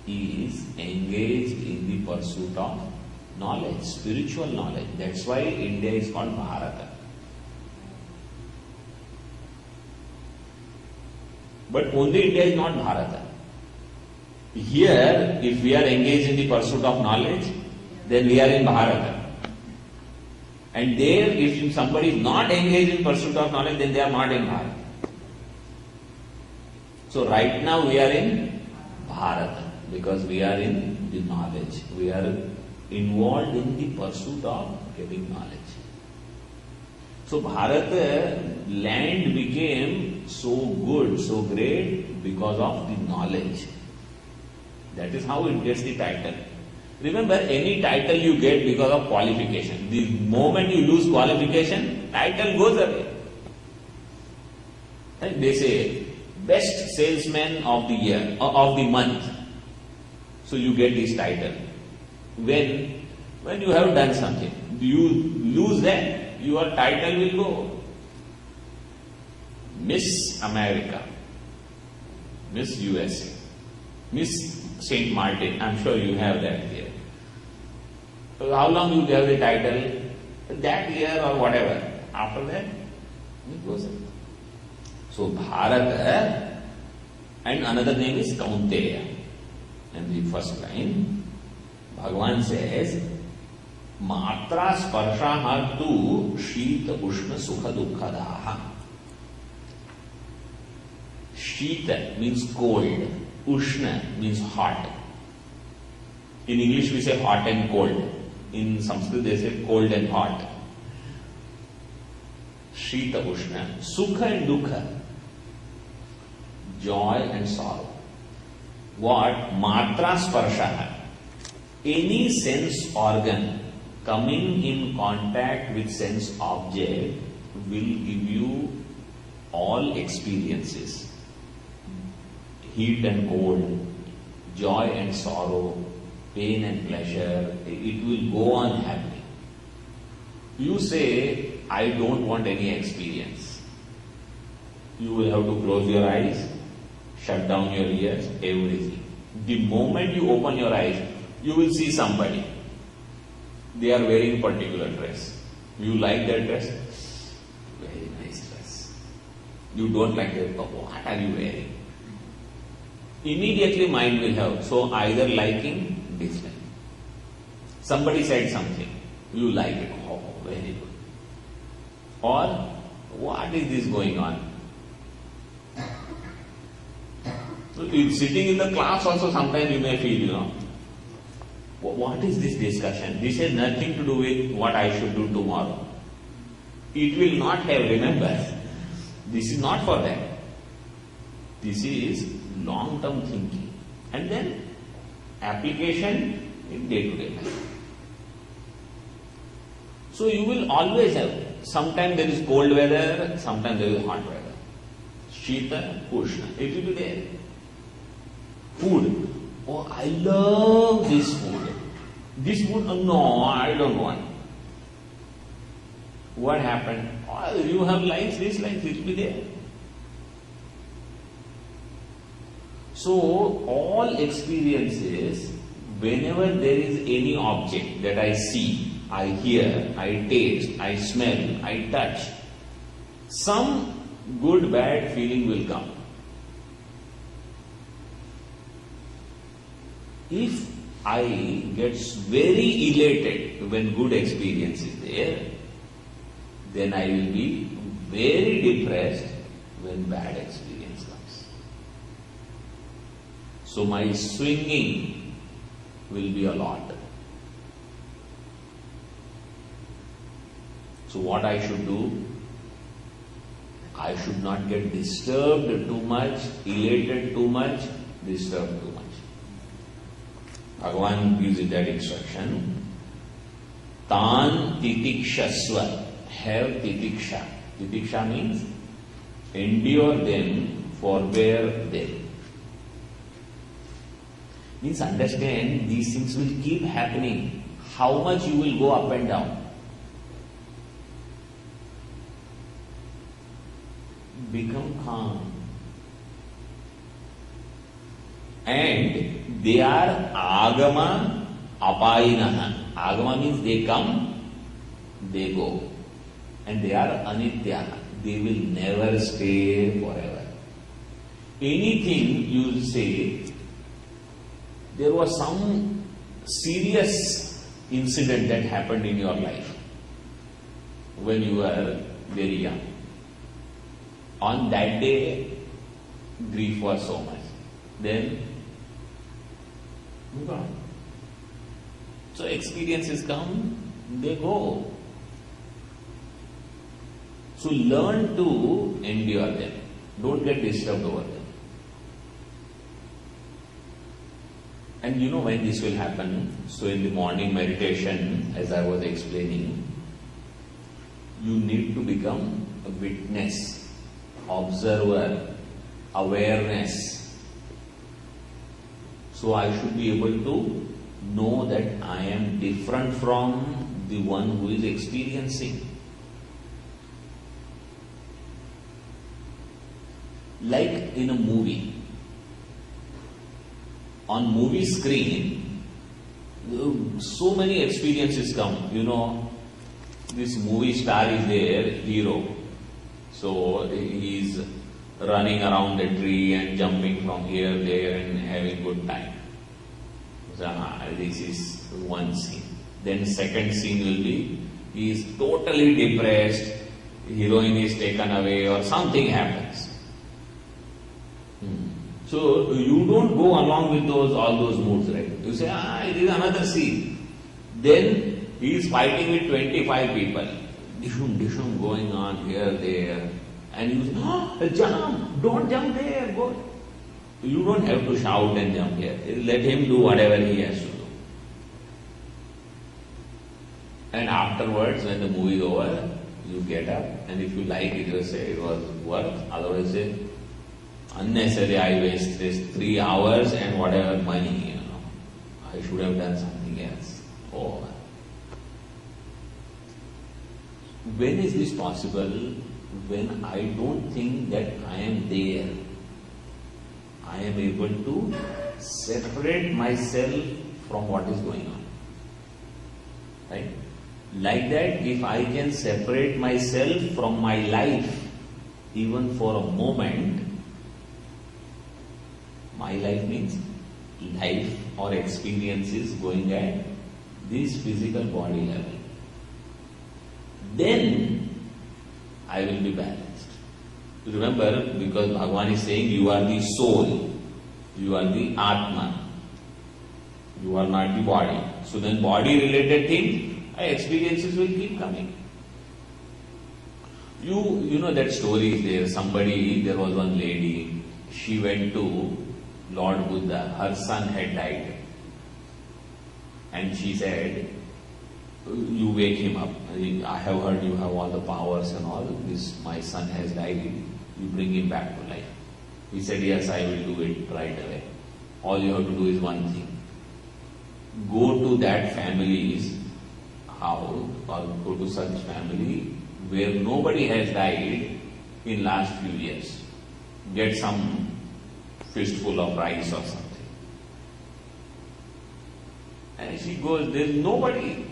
Speaker 1: is engaged in the pursuit of knowledge, spiritual knowledge. That's why India is called Bharata. But only India is not Bharata. Here, if we are engaged in the pursuit of knowledge, then we are in Bharata. And there, if somebody is not engaged in pursuit of knowledge, then they are not in Bharata. So right now we are in Bharata because we are in the knowledge. We are involved in the pursuit of getting knowledge. So Bharata, land became so good, so great because of the knowledge. That is how it gets the title. Remember, any title you get because of qualification. The moment you lose qualification, title goes away. And they say, best salesman of the year, of the month. So you get this title. When you have done something, you lose that, your title will go. Miss America, Miss USA, Miss St.Maarten, I'm sure you have that here. So how long you have the title? That year or whatever. After that, it goes away. So Bharata, and another name is Kaunteya. And the first line, Bhagavan says, Matra sparshaha tu shita ushna sukha dukkadaha. Shita means cold. Ushna means hot. In English we say hot and cold. In Sanskrit they say cold and hot. Shita ushna. Sukha and dukkha. Joy and sorrow. What? Matra sparshaha. Any sense organ coming in contact with sense object will give you all experiences. Heat and cold, joy and sorrow, pain and pleasure, it will go on happening. You say, I don't want any experience. You will have to close your eyes, shut down your ears, everything. The moment you open your eyes, you will see somebody. They are wearing particular dress. You like that dress? Very nice dress. You don't like that, what are you wearing? Immediately mind will have, so either liking, disliking. Somebody said something, you like it, oh, very good. Or, what is this going on? So, sitting in the class also sometimes you may feel, what is this discussion? This has nothing to do with what I should do tomorrow. It will not have, remember, this is not for that. This is long-term thinking. And then application in day-to-day life. So you will always have, sometimes there is cold weather, sometimes there is hot weather. Shita, Ushna, it will be there. Food. Oh, I love this food. This food, no, I don't want. What happened? Oh, you have likes, dislikes, it will be there. So, all experiences, whenever there is any object that I see, I hear, I taste, I smell, I touch, some good, bad feeling will come. If I get very elated when good experience is there, then I will be very depressed when bad experience comes. So my swinging will be a lot. So what I should do? I should not get disturbed too much, elated too much, disturbed too much. Bhagavan gives it that instruction. Tan titikshasva. Have titiksha. Titiksha means endure them, forbear them. Means understand these things will keep happening. How much you will go up and down. Become calm. And they are agama apayinaha. Agama means they come, they go. And they are anitya. They will never stay forever. Anything you say, there was some serious incident that happened in your life when you were very young. On that day, grief was so much. Then, move on. So experiences come, they go. So learn to endure them. Don't get disturbed over them. And you know when this will happen? So in the morning meditation, as I was explaining, you need to become a witness, observer, awareness. So I should be able to know that I am different from the one who is experiencing. Like in a movie. On movie screen, so many experiences come. You know, this movie star is there, hero. So he is running around the tree and jumping from here, there and having good time. So, this is one scene. Then second scene will be, he is totally depressed, heroine is taken away or something happens. So you don't go along with all those moods, right? You say, it is another scene. Then he is fighting with 25 people. Dishum, going on here, there. And you say, jump, don't jump there, go. You don't have to shout and jump here. Let him do whatever he has to do. And afterwards, when the movie is over, you get up, and if you like it, you say it was worth. Otherwise, say, unnecessary, I wasted 3 hours and whatever money, I should have done something else. Oh. When is this possible? When I don't think that I am there. I am able to separate myself from what is going on. Right? Like that, if I can separate myself from my life, even for a moment, my life means life or experiences going at this physical body level. Then I will be balanced. Remember, because Bhagavan is saying you are the soul, you are the Atma, you are not the body. So then body related thing, experiences will keep coming. You know that story is there. There was one lady, she went to Lord Buddha, her son had died. And she said, you wake him up. I have heard you have all the powers and all. My son has died. You bring him back to life. He said, yes, I will do it right away. All you have to do is one thing. Go to that family's house or go to such family where nobody has died in last few years. Get some fistful of rice or something. And she goes, there is nobody.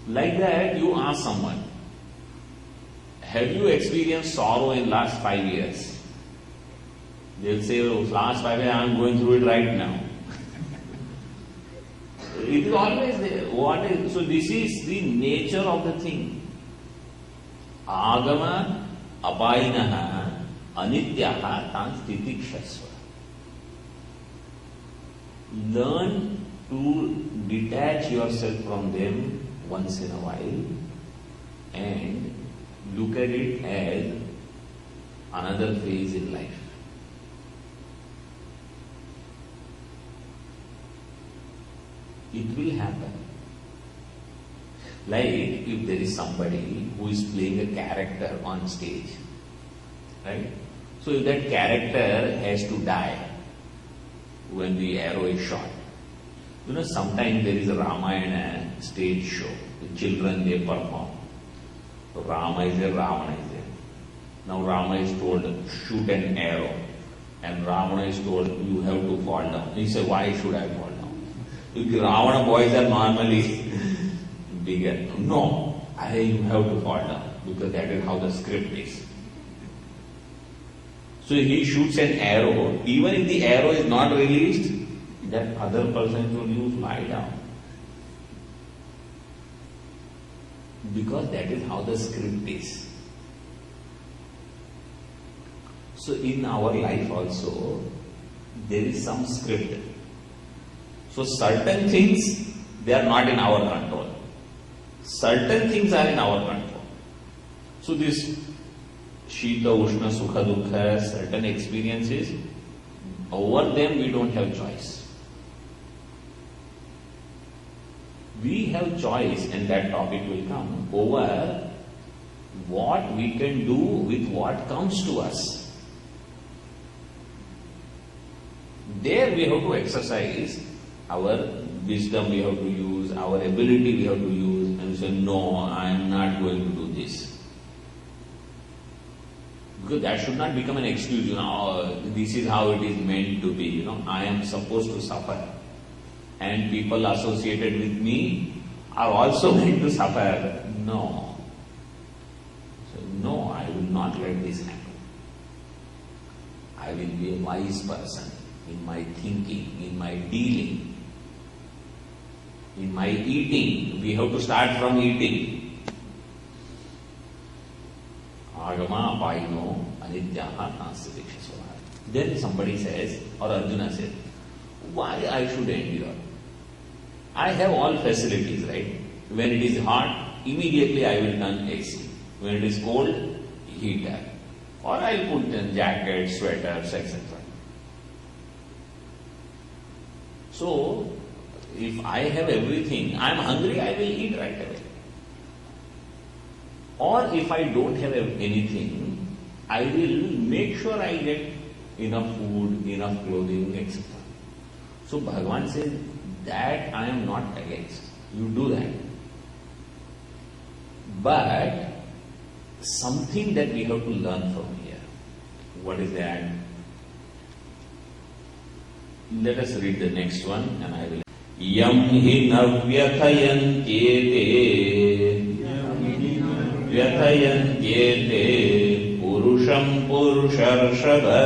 Speaker 1: Like that, you ask someone, have you experienced sorrow in last 5 years? They'll say, oh, last 5 years I am going through it right now. It is always there. So this is the nature of the thing. Agama apayinaha anityaha tan stitikshasva. Learn to detach yourself from them once in a while and look at it as another phase in life. It will happen. Like if there is somebody who is playing a character on stage, right? So if that character has to die, when the arrow is shot. You know, sometimes there is a Ramayana stage show. The children, they perform. So Rama is there, Ravana is there. Now Rama is told, shoot an arrow. And Ravana is told, you have to fall down. He said, why should I fall down? Because Ravana boys are normally bigger. No, you have to fall down. Because that is how the script is. So he shoots an arrow. Even if the arrow is not released, that other person will use lie down. Because that is how the script is. So in our life also, there is some script. So certain things, they are not in our control. Certain things are in our control. So this Shita, Ushna, Sukha, Dukha, certain experiences, over them we don't have choice. We have choice, and that topic will come, over what we can do with what comes to us. There we have to exercise our wisdom, we have to use, our ability we have to use, and say, no, I am not going to do this. Because that should not become an excuse, this is how it is meant to be, I am supposed to suffer. And people associated with me are also meant to suffer. No. So, no, I will not let this happen. I will be a wise person in my thinking, in my dealing, in my eating. We have to start from eating. Agama paino anidyaha nasidikshasvara. Then somebody says, or Arjuna says, why I should endure? I have all facilities, right? When it is hot, immediately I will turn AC. When it is cold, heater. Or I will put in jackets, sweaters, etc. So, if I have everything, I am hungry, I will eat right away. Or if I don't have anything, I will make sure I get enough food, enough clothing, etc. So Bhagavan says, that I am not against. You do that. But something that we have to learn from here. What is that? Let us read the next one and I will. Yam hi navyathayan kyete vyathayan kyete purusham purusharshava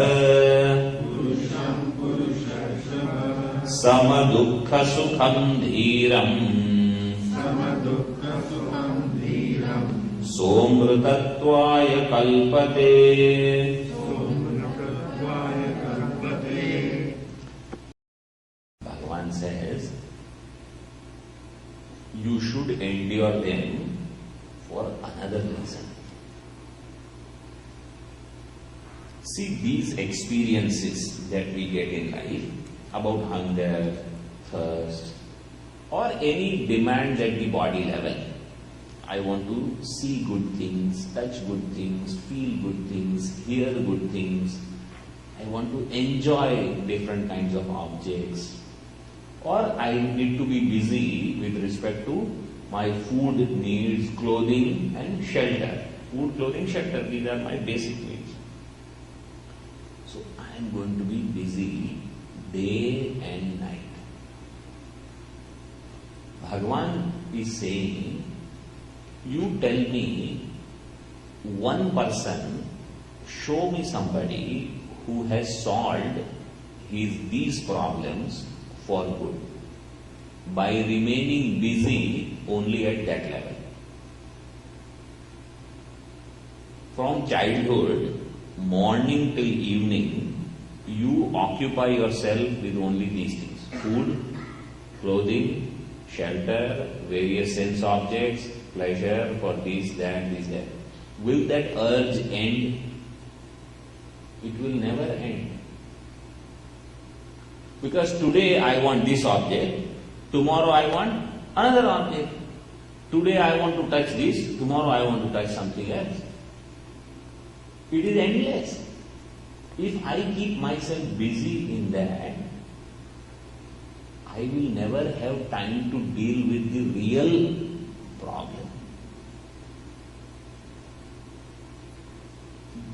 Speaker 1: samadukha sukham dhiram somrtatvaya kalpate. Bhagavan says, you should endure them for another reason. See, these experiences that we get in life, about hunger, thirst, or any demand at the body level. I want to see good things, touch good things, feel good things, hear good things. I want to enjoy different kinds of objects. Or I need to be busy with respect to my food needs, clothing and shelter. Food, clothing, shelter, these are my basic needs. So I am going to be busy day and night. Bhagavan is saying, you tell me one person, show me somebody who has solved these problems for good by remaining busy only at that level. From childhood, morning till evening, you occupy yourself with only these things: food, clothing, shelter, various sense objects, pleasure for this, that. Will that urge end? It will never end. Because today I want this object, tomorrow I want another object. Today I want to touch this, tomorrow I want to touch something else. It is endless. If I keep myself busy in that, I will never have time to deal with the real problem.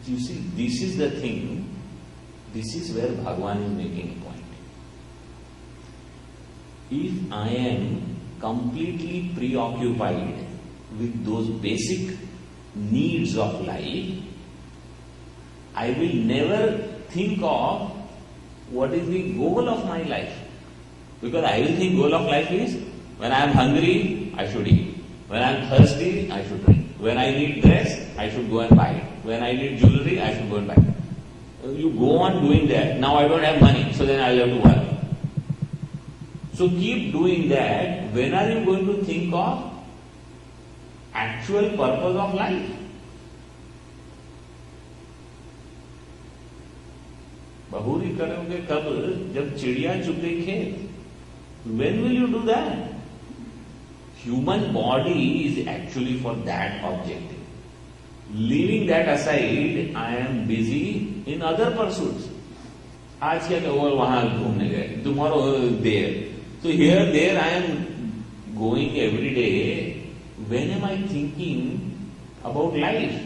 Speaker 1: You see, this is the thing, this is where Bhagavan is making a point. If I am completely preoccupied with those basic needs of life, I will never think of what is the goal of my life. Because I will think goal of life is, when I am hungry, I should eat. When I am thirsty, I should drink. When I need dress, I should go and buy it. When I need jewelry, I should go and buy it. You go on doing that. Now I don't have money, so then I will have to work. So keep doing that. When are you going to think of actual purpose of life? बहुरी करोगे कब जब चिड़िया चुगे खेत. When will you do that? Human body is actually for that objective. Leaving that aside, I am busy in other pursuits. आज क्या वो वहां घूमने गए, tomorrow there. So here, there I am going every day. When am I thinking about life?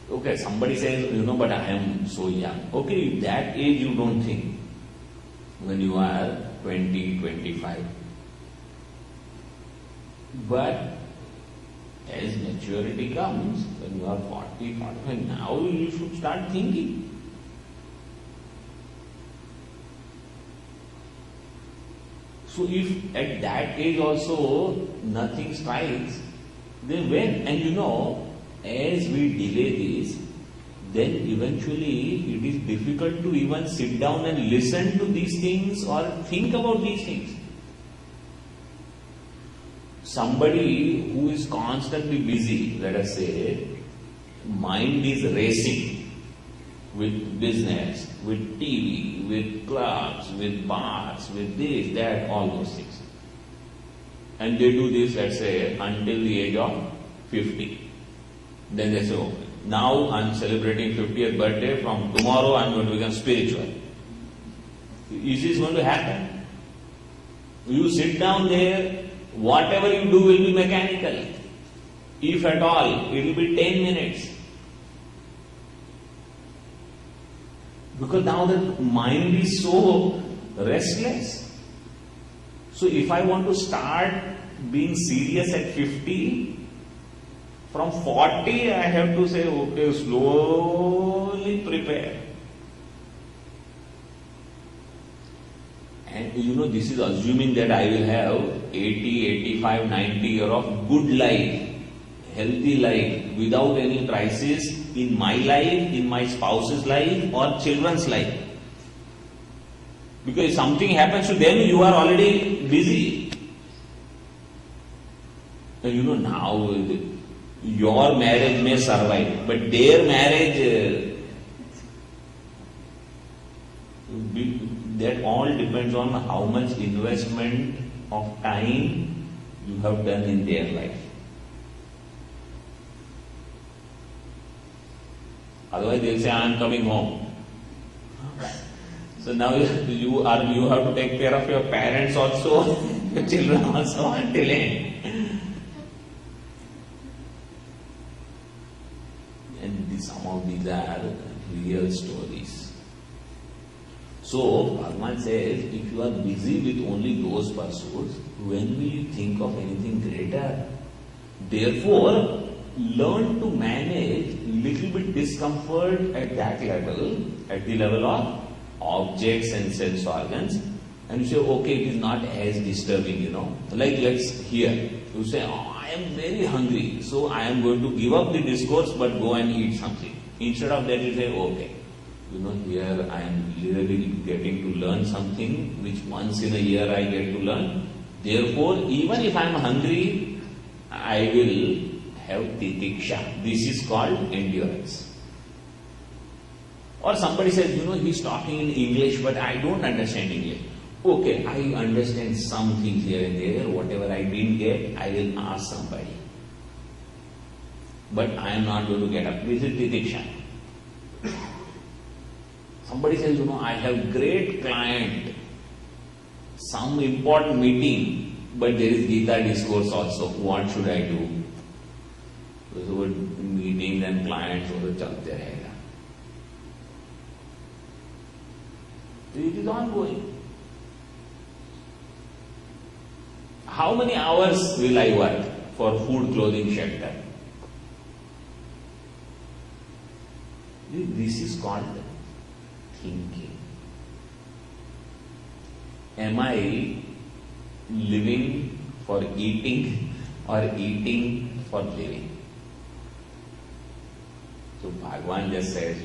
Speaker 1: Okay, somebody says, but I am so young. Okay, that age you don't think. When you are 20, 25. But as maturity comes, when you are 40, 45, now you should start thinking. So if at that age also nothing strikes, then when? And as we delay this, then eventually it is difficult to even sit down and listen to these things or think about these things. Somebody who is constantly busy, let us say, mind is racing with business, with TV, with clubs, with bars, with this, that, all those things. And they do this, let's say, until the age of 50. Then they say, okay, now I'm celebrating 50th birthday, from tomorrow I'm going to become spiritual. Is this going to happen? You sit down there, whatever you do will be mechanical. If at all, it will be 10 minutes. Because now the mind is so restless. So if I want to start being serious at 50, from 40 I have to say, okay, slowly prepare. And this is assuming that I will have 80, 85, 90 years of good life, healthy life, without any crisis in my life, in my spouse's life or children's life. Because if something happens to them, you are already busy. And now your marriage may survive, but their marriage, that all depends on how much investment of time you have done in their life. Otherwise they'll say, I am coming home. So now you have to take care of your parents also, your children also until end. And some of these are real stories. So Bhagavan says, if you are busy with only those pursuits, when will you think of anything greater? Therefore, learn to manage little bit discomfort at that level, at the level of objects and sense organs, and you say, okay, it is not as disturbing, Like let's hear. You say, I am very hungry, so I am going to give up the discourse but go and eat something. Instead of that, you say, okay, here I am really getting to learn something which once in a year I get to learn. Therefore, even if I am hungry, I will have titiksha. This is called endurance. Or somebody says, he's talking in English, but I don't understand English. Okay, I understand some things here and there. Whatever I didn't get, I will ask somebody. But I am not going to get up. This is titiksha. Somebody says, I have great client some important meeting, but there is Gita discourse also. What should I do? So meetings and clients वो तो चलते रहेगा. It is ongoing. How many hours will I work for food, clothing, shelter? This is called thinking. Am I living for eating or eating for living? So Bhagavan just says,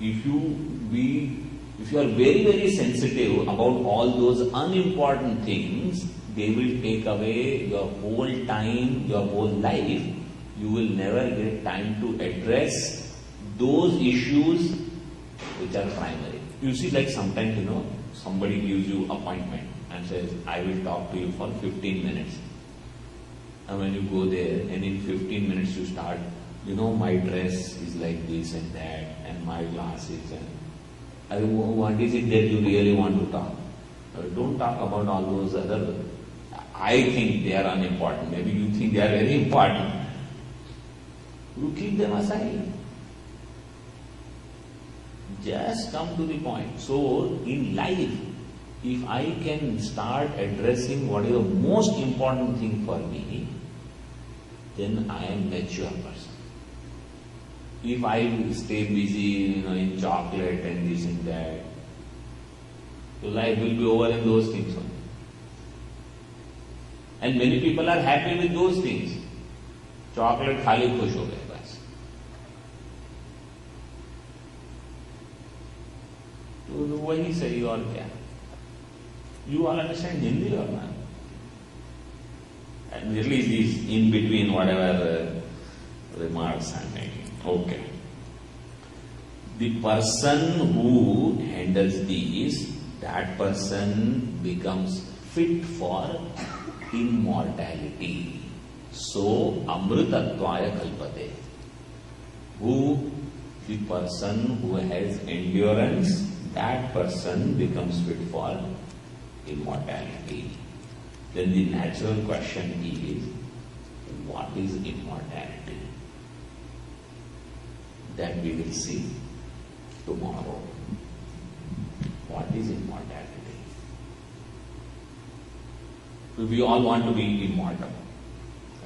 Speaker 1: if you are very, very sensitive about all those unimportant things, they will take away your whole time, your whole life. You will never get time to address those issues which are primary. You see, like sometimes, somebody gives you appointment and says, I will talk to you for 15 minutes. And when you go there and in 15 minutes you start, my dress is like this and that and my glasses and what is it that you really want to talk? Don't talk about all those other. I think they are unimportant. Maybe you think they are very important. You keep them aside. Just come to the point. So in life, if I can start addressing what is the most important thing for me, then I am a mature person. If I stay busy, in chocolate and this and that, so life will be over in those things only. And many people are happy with those things. Chocolate खाली खुश हो गए बस. तो वही सही और क्या? You all understand Hindi or not? And at least these in between whatever remarks I'm making. Okay. The person who handles these, that person becomes fit for immortality. So, amritatvaya kalpate. The person who has endurance, that person becomes fit for immortality. Then the natural question is, what is immortality? That we will see tomorrow. What is immortality? We all want to be immortal,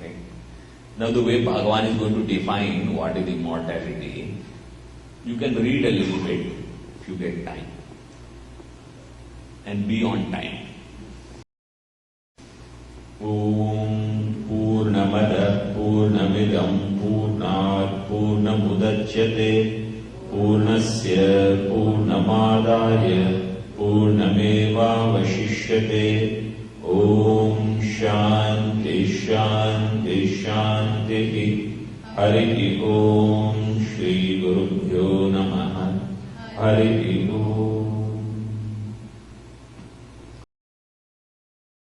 Speaker 1: right? Now the way Bhagavan is going to define what is immortality, you can read a little bit if you get time. And be on time. Om Purnamada Purnamidam Purnat Purnamudachyate Purnasya Purnamadaya Purnameva Vashishyate. Om Shanti Shanti Shanti. Hari Om Shri Gurubhyo Namaha. Hari Om.